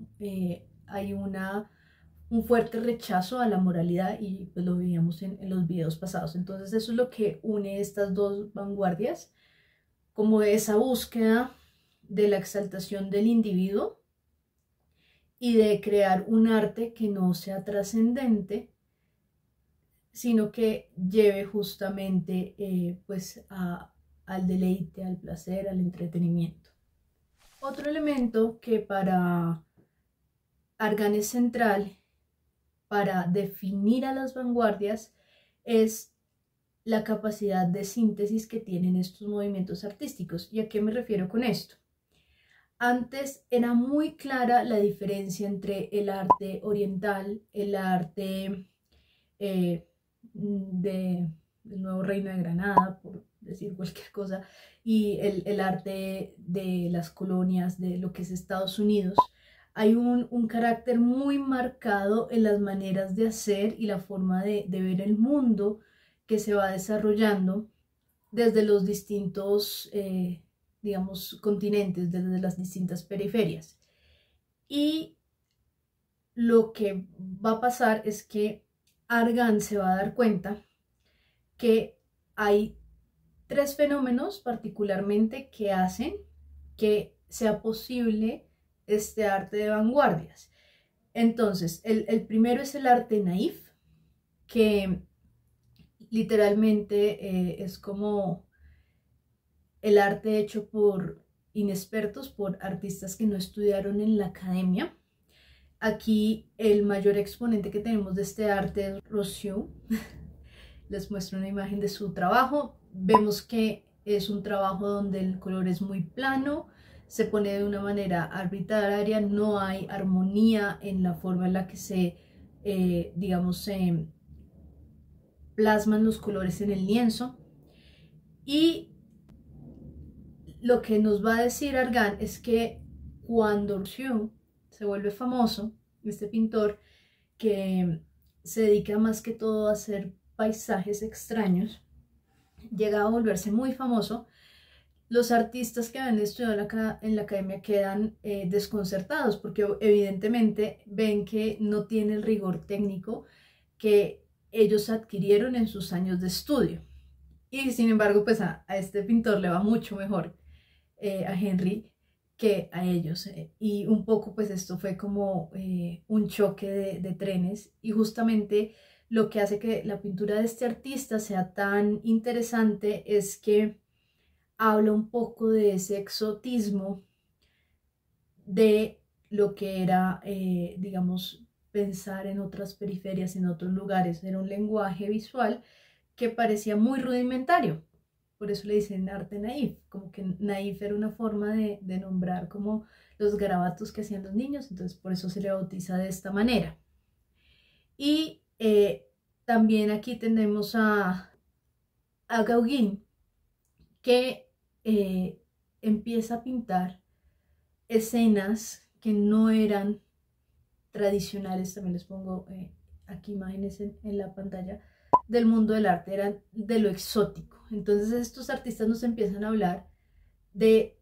hay un fuerte rechazo a la moralidad, y pues lo veíamos en los videos pasados. Entonces, eso es lo que une estas dos vanguardias, como esa búsqueda de la exaltación del individuo y de crear un arte que no sea trascendente, sino que lleve justamente pues al deleite, al placer, al entretenimiento. Otro elemento que para Argan es central para definir a las vanguardias es la capacidad de síntesis que tienen estos movimientos artísticos. ¿Y a qué me refiero con esto? Antes era muy clara la diferencia entre el arte oriental, el arte del Nuevo Reino de Granada, por decir cualquier cosa, y el arte de las colonias, de lo que es Estados Unidos. Hay un carácter muy marcado en las maneras de hacer y la forma de ver el mundo, que se va desarrollando desde los distintos, digamos, continentes, desde las distintas periferias. Y lo que va a pasar es que Argan se va a dar cuenta que hay tres fenómenos particularmente que hacen que sea posible este arte de vanguardias. Entonces, el primero es el arte naif, que literalmente es como el arte hecho por inexpertos, por artistas que no estudiaron en la academia. Aquí el mayor exponente que tenemos de este arte es Rousseau. Les muestro una imagen de su trabajo. Vemos que es un trabajo donde el color es muy plano, se pone de una manera arbitraria, no hay armonía en la forma en la que digamos, se plasman los colores en el lienzo. Y lo que nos va a decir Argan es que cuando Rousseau se vuelve famoso, este pintor que se dedica más que todo a hacer paisajes extraños, llega a volverse muy famoso, los artistas que han estudiado en la academia quedan desconcertados, porque evidentemente ven que no tiene el rigor técnico que ellos adquirieron en sus años de estudio. Y sin embargo, pues a este pintor le va mucho mejor, a Henry, que a ellos. Y un poco pues esto fue como un choque de trenes, y justamente lo que hace que la pintura de este artista sea tan interesante es que habla un poco de ese exotismo de lo que era, digamos, pensar en otras periferias, en otros lugares. Era un lenguaje visual que parecía muy rudimentario. Por eso le dicen arte naif, como que naif era una forma de nombrar como los garabatos que hacían los niños, entonces por eso se le bautiza de esta manera. Y también aquí tenemos a Gauguin, que empieza a pintar escenas que no eran tradicionales. También les pongo aquí imágenes en la pantalla, del mundo del arte, eran de lo exótico. Entonces estos artistas nos empiezan a hablar de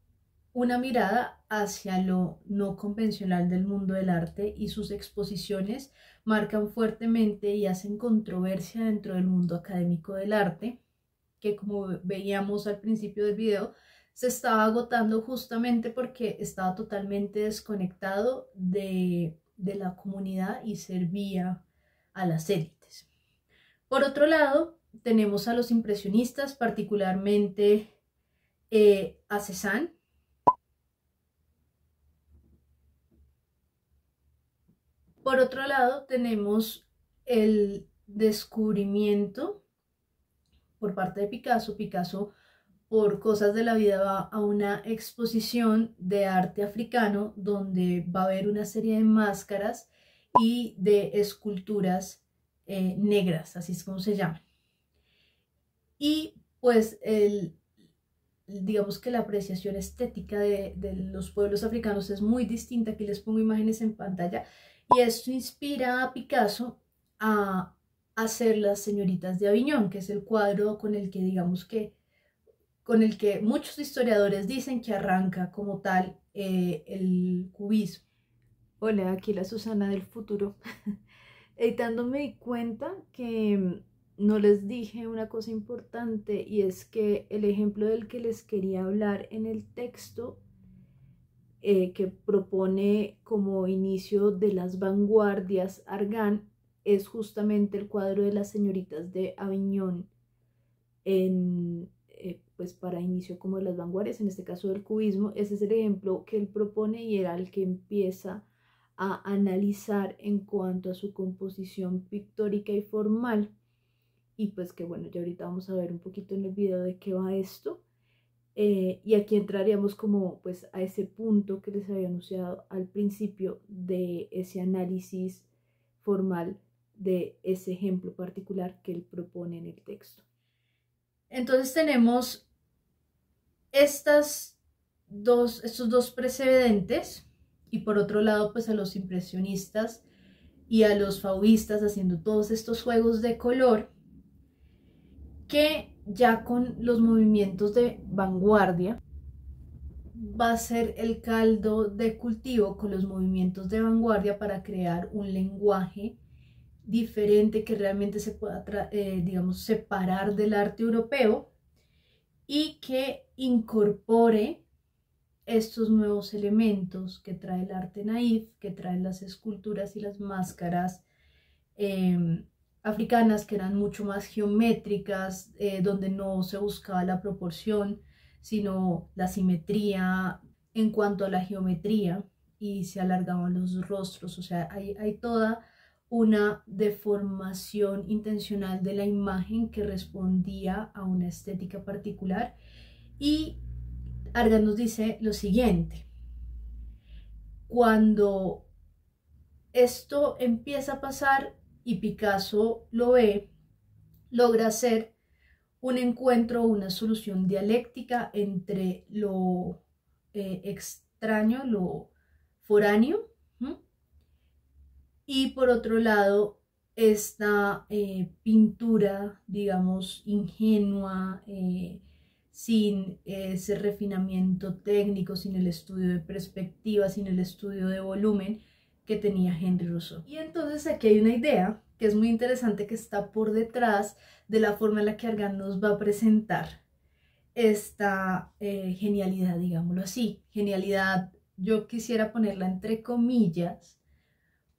una mirada hacia lo no convencional del mundo del arte, y sus exposiciones marcan fuertemente y hacen controversia dentro del mundo académico del arte, que como veíamos al principio del video, se estaba agotando justamente porque estaba totalmente desconectado de la comunidad y servía a las élites. Por otro lado, tenemos a los impresionistas, particularmente a Cézanne. Por otro lado, tenemos el descubrimiento por parte de Picasso. Picasso, por cosas de la vida, va a una exposición de arte africano donde va a haber una serie de máscaras y de esculturas negras, así es como se llaman. Y pues digamos que la apreciación estética de los pueblos africanos es muy distinta. Aquí les pongo imágenes en pantalla, y esto inspira a Picasso a hacer Las señoritas de Aviñón, que es el cuadro con el que con el que muchos historiadores dicen que arranca como tal el cubismo. Hola, aquí la Susana del futuro. Editando me di cuenta que no les dije una cosa importante, y es que el ejemplo del que les quería hablar en el texto, que propone como inicio de las vanguardias Argan, es justamente el cuadro de Las señoritas de Aviñón, pues para inicio como de las vanguardias, en este caso del cubismo. Ese es el ejemplo que él propone y era el que empieza a analizar en cuanto a su composición pictórica y formal. Y pues que bueno, ya ahorita vamos a ver un poquito en el video de qué va esto. Y aquí entraríamos como pues a ese punto que les había anunciado al principio, de ese análisis formal de ese ejemplo particular que él propone en el texto. Entonces tenemos estos dos precedentes, y por otro lado pues a los impresionistas y a los fauvistas haciendo todos estos juegos de color, que ya con los movimientos de vanguardia va a ser el caldo de cultivo con los movimientos de vanguardia para crear un lenguaje diferente que realmente se pueda, digamos, separar del arte europeo y que incorpore estos nuevos elementos que trae el arte naif, que traen las esculturas y las máscaras africanas, que eran mucho más geométricas, donde no se buscaba la proporción, sino la simetría en cuanto a la geometría, y se alargaban los rostros. O sea, hay toda una deformación intencional de la imagen que respondía a una estética particular. Y Argan nos dice lo siguiente: cuando esto empieza a pasar y Picasso lo ve, logra hacer un encuentro, una solución dialéctica entre lo extraño, lo foráneo, y por otro lado esta pintura, digamos, ingenua, sin ese refinamiento técnico, sin el estudio de perspectiva, sin el estudio de volumen que tenía Henri Rousseau. Y entonces aquí hay una idea que es muy interesante, que está por detrás de la forma en la que Argan nos va a presentar esta genialidad, digámoslo así. Genialidad, yo quisiera ponerla entre comillas,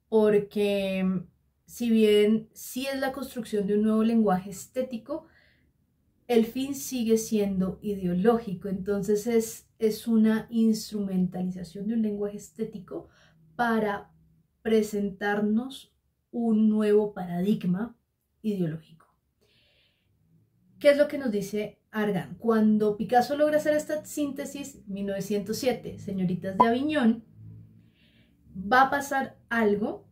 porque si bien sí es la construcción de un nuevo lenguaje estético, el fin sigue siendo ideológico. Entonces es una instrumentalización de un lenguaje estético para presentarnos un nuevo paradigma ideológico. ¿Qué es lo que nos dice Argan? Cuando Picasso logra hacer esta síntesis, 1907, Señoritas de Aviñón, va a pasar algo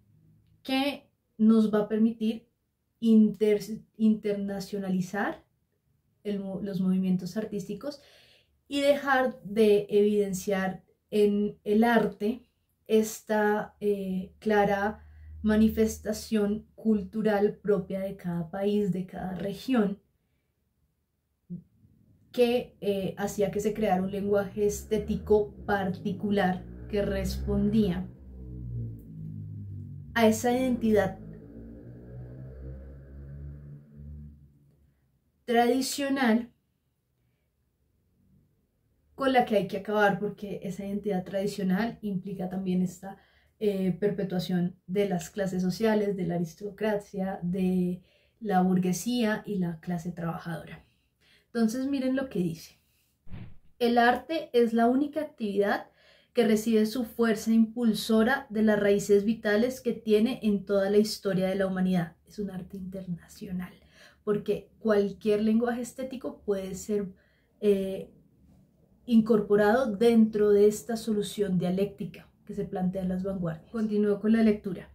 que nos va a permitir internacionalizar los movimientos artísticos y dejar de evidenciar en el arte esta clara manifestación cultural propia de cada país, de cada región, que hacía que se creara un lenguaje estético particular que respondía a esa identidad tradicional con la que hay que acabar, porque esa identidad tradicional implica también esta perpetuación de las clases sociales, de la aristocracia, de la burguesía y la clase trabajadora. Entonces miren lo que dice. El arte es la única actividad que recibe su fuerza impulsora de las raíces vitales que tiene en toda la historia de la humanidad. Es un arte internacional, porque cualquier lenguaje estético puede ser incorporado dentro de esta solución dialéctica que se plantea en las vanguardias. Continúo con la lectura.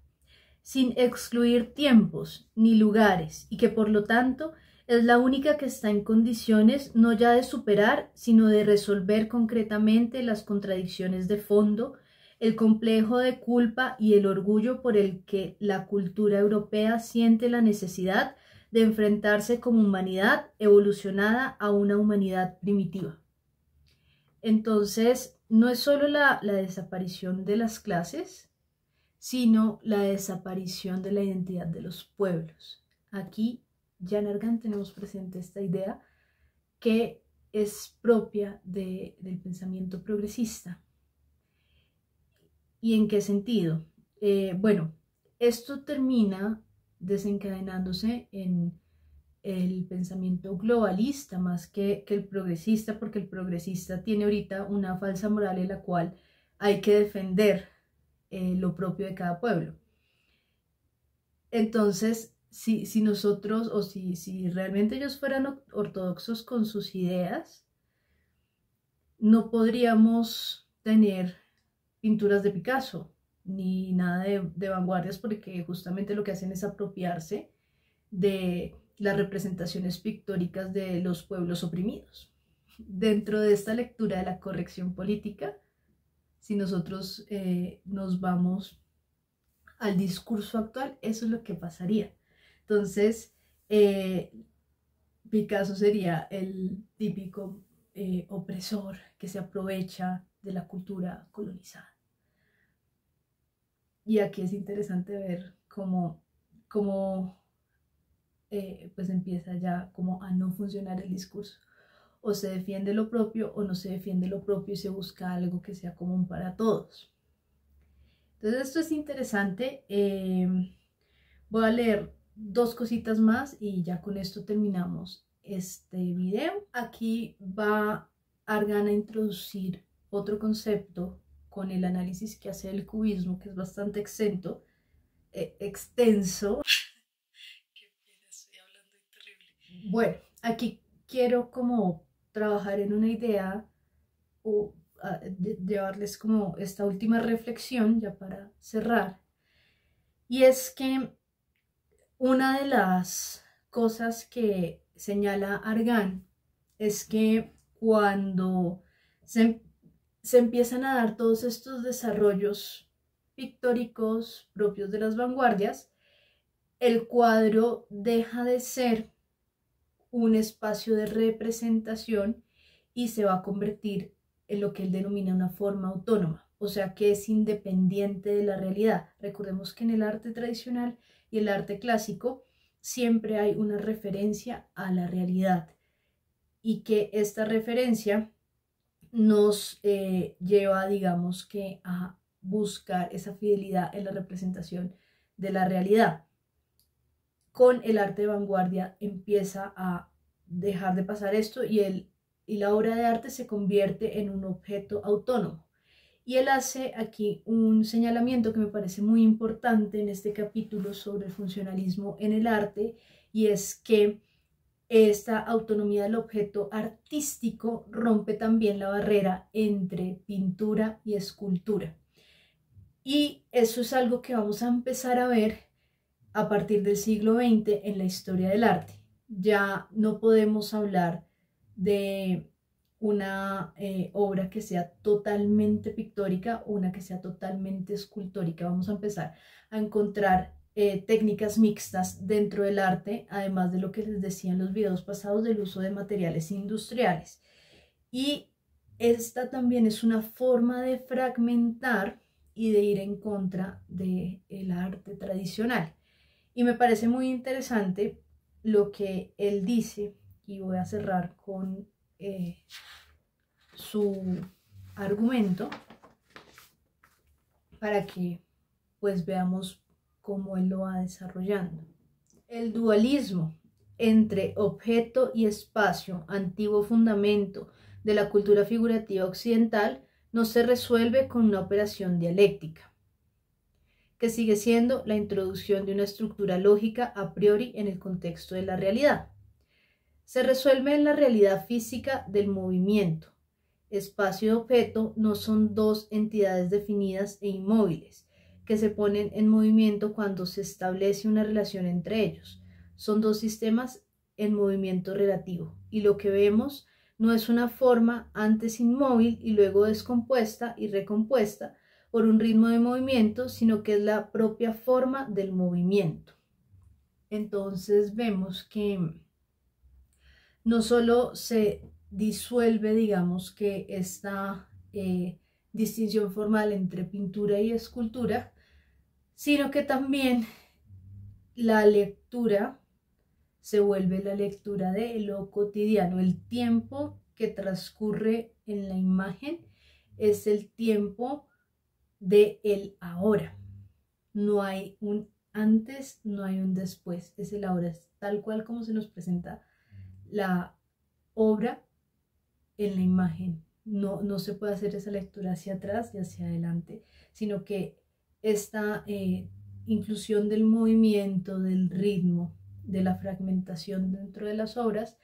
Sin excluir tiempos ni lugares, y que por lo tanto es la única que está en condiciones no ya de superar, sino de resolver concretamente las contradicciones de fondo, el complejo de culpa y el orgullo por el que la cultura europea siente la necesidad de enfrentarse como humanidad evolucionada a una humanidad primitiva. Entonces, no es solo la desaparición de las clases, sino la desaparición de la identidad de los pueblos. Aquí ya en Argan tenemos presente esta idea que es propia del pensamiento progresista. ¿Y en qué sentido? Bueno, esto termina desencadenándose en el pensamiento globalista más que el progresista, porque el progresista tiene ahorita una falsa moral en la cual hay que defender lo propio de cada pueblo. Entonces, si nosotros, o si realmente ellos fueran ortodoxos con sus ideas, no podríamos tener pinturas de Picasso, ni nada de vanguardias, porque justamente lo que hacen es apropiarse de las representaciones pictóricas de los pueblos oprimidos. Dentro de esta lectura de la corrección política, si nosotros nos vamos al discurso actual, eso es lo que pasaría. Entonces, Picasso sería el típico opresor que se aprovecha de la cultura colonizada. Y aquí es interesante ver cómo pues empieza ya como a no funcionar el discurso. O se defiende lo propio o no se defiende lo propio y se busca algo que sea común para todos. Entonces esto es interesante. Voy a leer dos cositas más y ya con esto terminamos este video. Aquí va Argan a introducir otro concepto con el análisis que hace del cubismo, que es bastante extenso. Bueno, aquí quiero como trabajar en una idea o llevarles como esta última reflexión ya para cerrar. Y es que una de las cosas que señala Argan es que cuando se empiezan a dar todos estos desarrollos pictóricos propios de las vanguardias, el cuadro deja de ser un espacio de representación y se va a convertir en lo que él denomina una forma autónoma, o sea que es independiente de la realidad. Recordemos que en el arte tradicional y el arte clásico siempre hay una referencia a la realidad y que esta referencia nos lleva, digamos que, a buscar esa fidelidad en la representación de la realidad. Con el arte de vanguardia empieza a dejar de pasar esto y la obra de arte se convierte en un objeto autónomo. Y él hace aquí un señalamiento que me parece muy importante en este capítulo sobre el funcionalismo en el arte, y es que esta autonomía del objeto artístico rompe también la barrera entre pintura y escultura. Y eso es algo que vamos a empezar a ver a partir del siglo XX en la historia del arte. Ya no podemos hablar de una obra que sea totalmente pictórica o una que sea totalmente escultórica. Vamos a empezar a encontrar técnicas mixtas dentro del arte, además de lo que les decía en los videos pasados del uso de materiales industriales. Y esta también es una forma de fragmentar y de ir en contra del arte tradicional. Y me parece muy interesante lo que él dice, y voy a cerrar con su argumento para que pues veamos cómo él lo va desarrollando. El dualismo entre objeto y espacio, antiguo fundamento de la cultura figurativa occidental, no se resuelve con una operación dialéctica, que sigue siendo la introducción de una estructura lógica a priori en el contexto de la realidad. Se resuelve en la realidad física del movimiento. Espacio y objeto no son dos entidades definidas e inmóviles, que se ponen en movimiento cuando se establece una relación entre ellos. Son dos sistemas en movimiento relativo, y lo que vemos no es una forma antes inmóvil y luego descompuesta y recompuesta por un ritmo de movimiento, sino que es la propia forma del movimiento. Entonces vemos que no solo se disuelve, digamos, que esta distinción formal entre pintura y escultura, sino que también la lectura se vuelve la lectura de lo cotidiano. El tiempo que transcurre en la imagen es el tiempo de el ahora. No hay un antes, no hay un después, es el ahora, es tal cual como se nos presenta la obra en la imagen. No se puede hacer esa lectura hacia atrás y hacia adelante, sino que esta inclusión del movimiento, del ritmo, de la fragmentación dentro de las obras,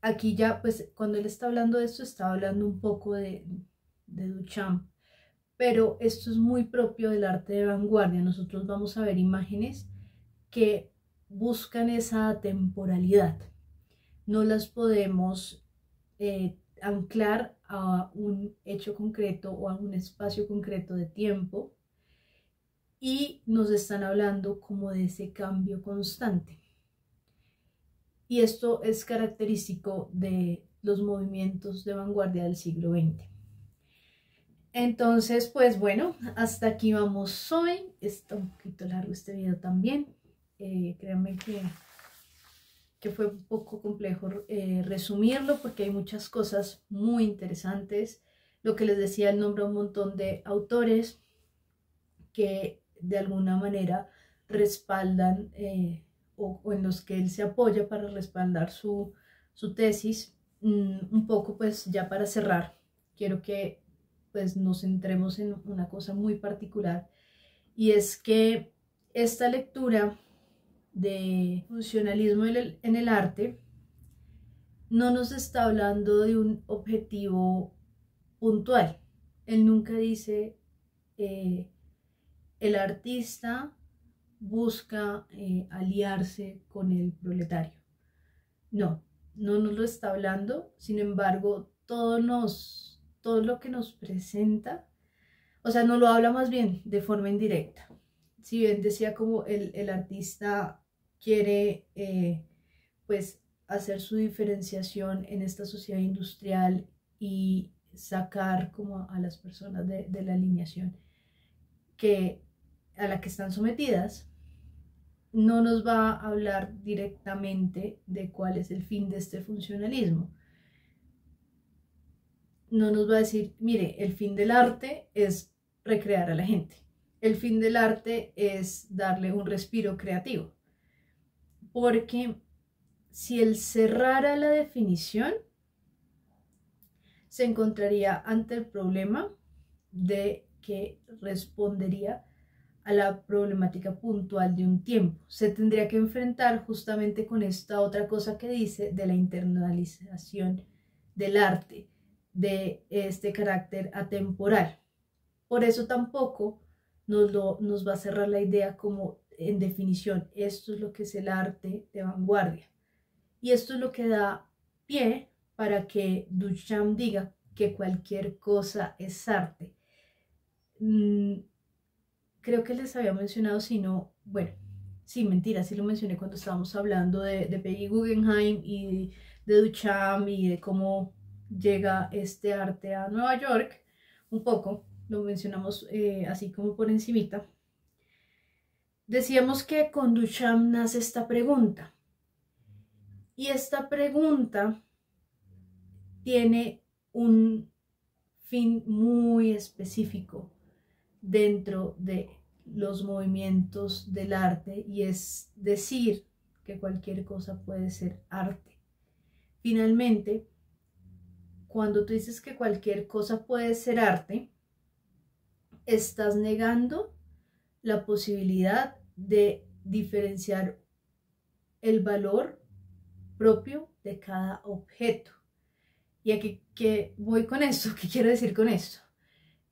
aquí ya, pues cuando él está hablando de esto, está hablando un poco de Duchamp, pero esto es muy propio del arte de vanguardia. Nosotros vamos a ver imágenes que buscan esa temporalidad. No las podemos anclar a un hecho concreto o a un espacio concreto de tiempo, y nos están hablando como de ese cambio constante. Y esto es característico de los movimientos de vanguardia del siglo XX. Entonces, pues bueno, hasta aquí vamos hoy. Está un poquito largo este video también. Créanme que fue un poco complejo resumirlo, porque hay muchas cosas muy interesantes. Lo que les decía, él nombra un montón de autores que de alguna manera respaldan o en los que él se apoya para respaldar su tesis. Un poco pues ya para cerrar, quiero que pues nos centremos en una cosa muy particular, y es que esta lectura de funcionalismo en el arte no nos está hablando de un objetivo puntual. Él nunca dice el artista busca aliarse con el proletario. No nos lo está hablando. Sin embargo, todo lo que nos presenta, o sea, no lo habla más bien de forma indirecta. Si bien decía como el artista quiere pues hacer su diferenciación en esta sociedad industrial y sacar como a las personas de la alineación a la que están sometidas, no nos va a hablar directamente de cuál es el fin de este funcionalismo. No nos va a decir, mire, el fin del arte es recrear a la gente. El fin del arte es darle un respiro creativo. Porque si él cerrara la definición, se encontraría ante el problema de que respondería a la problemática puntual de un tiempo. Se tendría que enfrentar justamente con esta otra cosa que dice de la internalización del arte, de este carácter atemporal. Por eso tampoco nos va a cerrar la idea como en definición, esto es lo que es el arte de vanguardia. Y esto es lo que da pie para que Duchamp diga que cualquier cosa es arte. Creo que les había mencionado, si no, bueno, sí, mentira, sí lo mencioné cuando estábamos hablando de Peggy Guggenheim y de Duchamp y de cómo llega este arte a Nueva York, un poco, lo mencionamos así como por encimita. Decíamos que con Duchamp nace esta pregunta, y esta pregunta tiene un fin muy específico dentro de los movimientos del arte, y es decir que cualquier cosa puede ser arte. Finalmente, cuando tú dices que cualquier cosa puede ser arte, estás negando la posibilidad de diferenciar el valor propio de cada objeto. ¿Y a qué voy con esto? ¿Qué quiero decir con esto?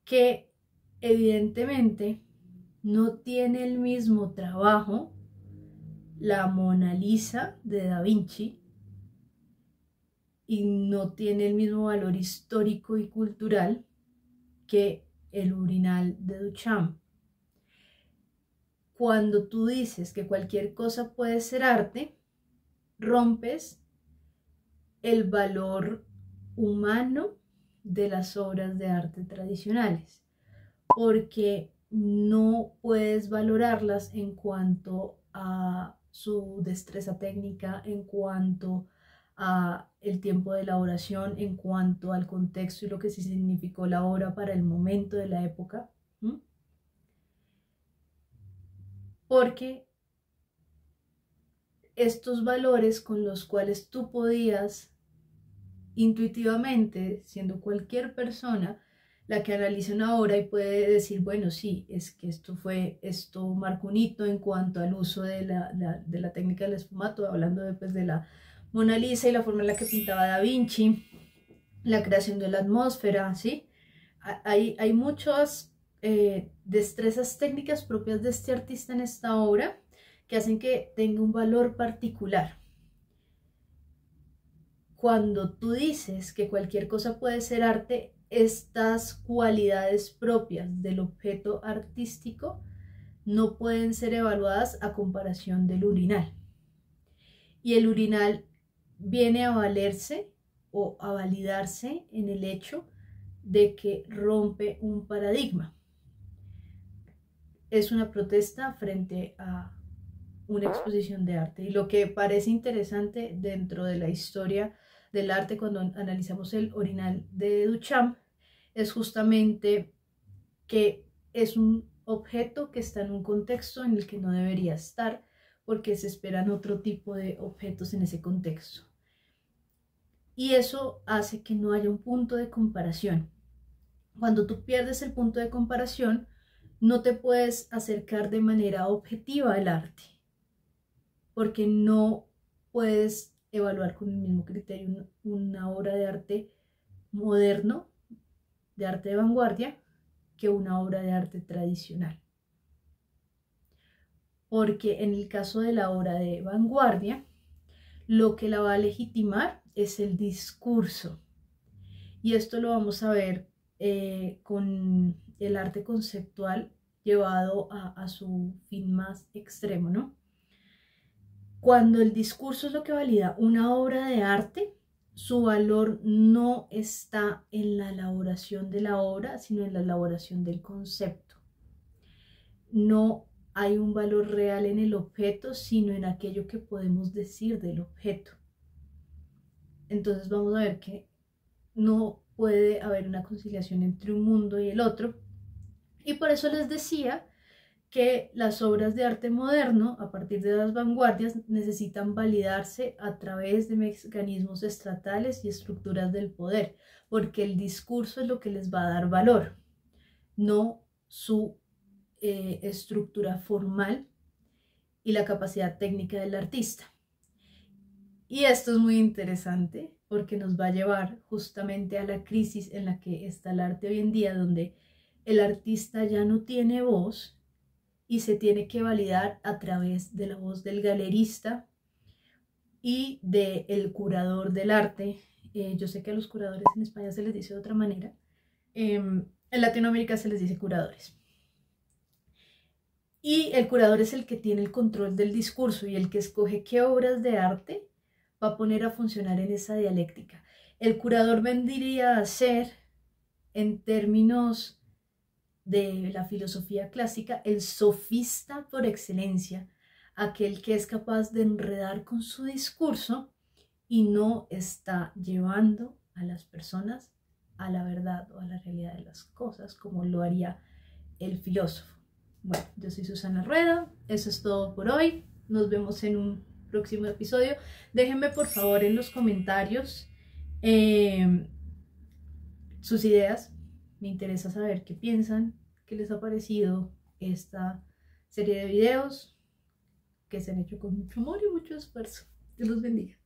Que evidentemente no tiene el mismo trabajo la Mona Lisa de Da Vinci, y no tiene el mismo valor histórico y cultural que el urinal de Duchamp. Cuando tú dices que cualquier cosa puede ser arte, rompes el valor humano de las obras de arte tradicionales, porque no puedes valorarlas en cuanto a su destreza técnica, en cuanto a el tiempo de elaboración, en cuanto al contexto y lo que sí significó la obra para el momento de la época, porque estos valores con los cuales tú podías intuitivamente, siendo cualquier persona la que analiza una obra y puede decir, bueno, sí, es que esto marcó un hito en cuanto al uso de la técnica del esfumato, hablando después de la Mona Lisa y la forma en la que pintaba Da Vinci, la creación de la atmósfera, ¿sí? Hay muchas destrezas técnicas propias de este artista en esta obra que hacen que tenga un valor particular. Cuando tú dices que cualquier cosa puede ser arte, estas cualidades propias del objeto artístico no pueden ser evaluadas a comparación del urinal. Y el urinal viene a valerse o a validarse en el hecho de que rompe un paradigma. Es una protesta frente a una exposición de arte. Y lo que parece interesante dentro de la historia del arte cuando analizamos el urinal de Duchamp es justamente que es un objeto que está en un contexto en el que no debería estar, porque se esperan otro tipo de objetos en ese contexto. Y eso hace que no haya un punto de comparación. Cuando tú pierdes el punto de comparación, no te puedes acercar de manera objetiva al arte, porque no puedes evaluar con el mismo criterio una obra de arte moderno, de arte de vanguardia, que una obra de arte tradicional. Porque en el caso de la obra de vanguardia, lo que la va a legitimar es el discurso. Y esto lo vamos a ver con el arte conceptual llevado a su fin más extremo, ¿no? Cuando el discurso es lo que valida una obra de arte, su valor no está en la elaboración de la obra, sino en la elaboración del concepto. No hay un valor real en el objeto, sino en aquello que podemos decir del objeto. Entonces vamos a ver que no puede haber una conciliación entre un mundo y el otro. Y por eso les decía que las obras de arte moderno, a partir de las vanguardias, necesitan validarse a través de mecanismos estatales y estructuras del poder, porque el discurso es lo que les va a dar valor, no su estructura formal y la capacidad técnica del artista. Y esto es muy interesante porque nos va a llevar justamente a la crisis en la que está el arte hoy en día, donde el artista ya no tiene voz y se tiene que validar a través de la voz del galerista y del curador del arte Yo sé que a los curadores en España se les dice de otra manera. En Latinoamérica se les dice curadores. Y el curador es el que tiene el control del discurso y el que escoge qué obras de arte va a poner a funcionar en esa dialéctica. El curador vendría a ser, en términos de la filosofía clásica, el sofista por excelencia, aquel que es capaz de enredar con su discurso y no está llevando a las personas a la verdad o a la realidad de las cosas como lo haría el filósofo. Bueno, yo soy Susana Rueda, eso es todo por hoy, nos vemos en un próximo episodio. Déjenme por favor en los comentarios sus ideas, me interesa saber qué piensan, qué les ha parecido esta serie de videos que se han hecho con mucho amor y mucho esfuerzo. Dios los bendiga.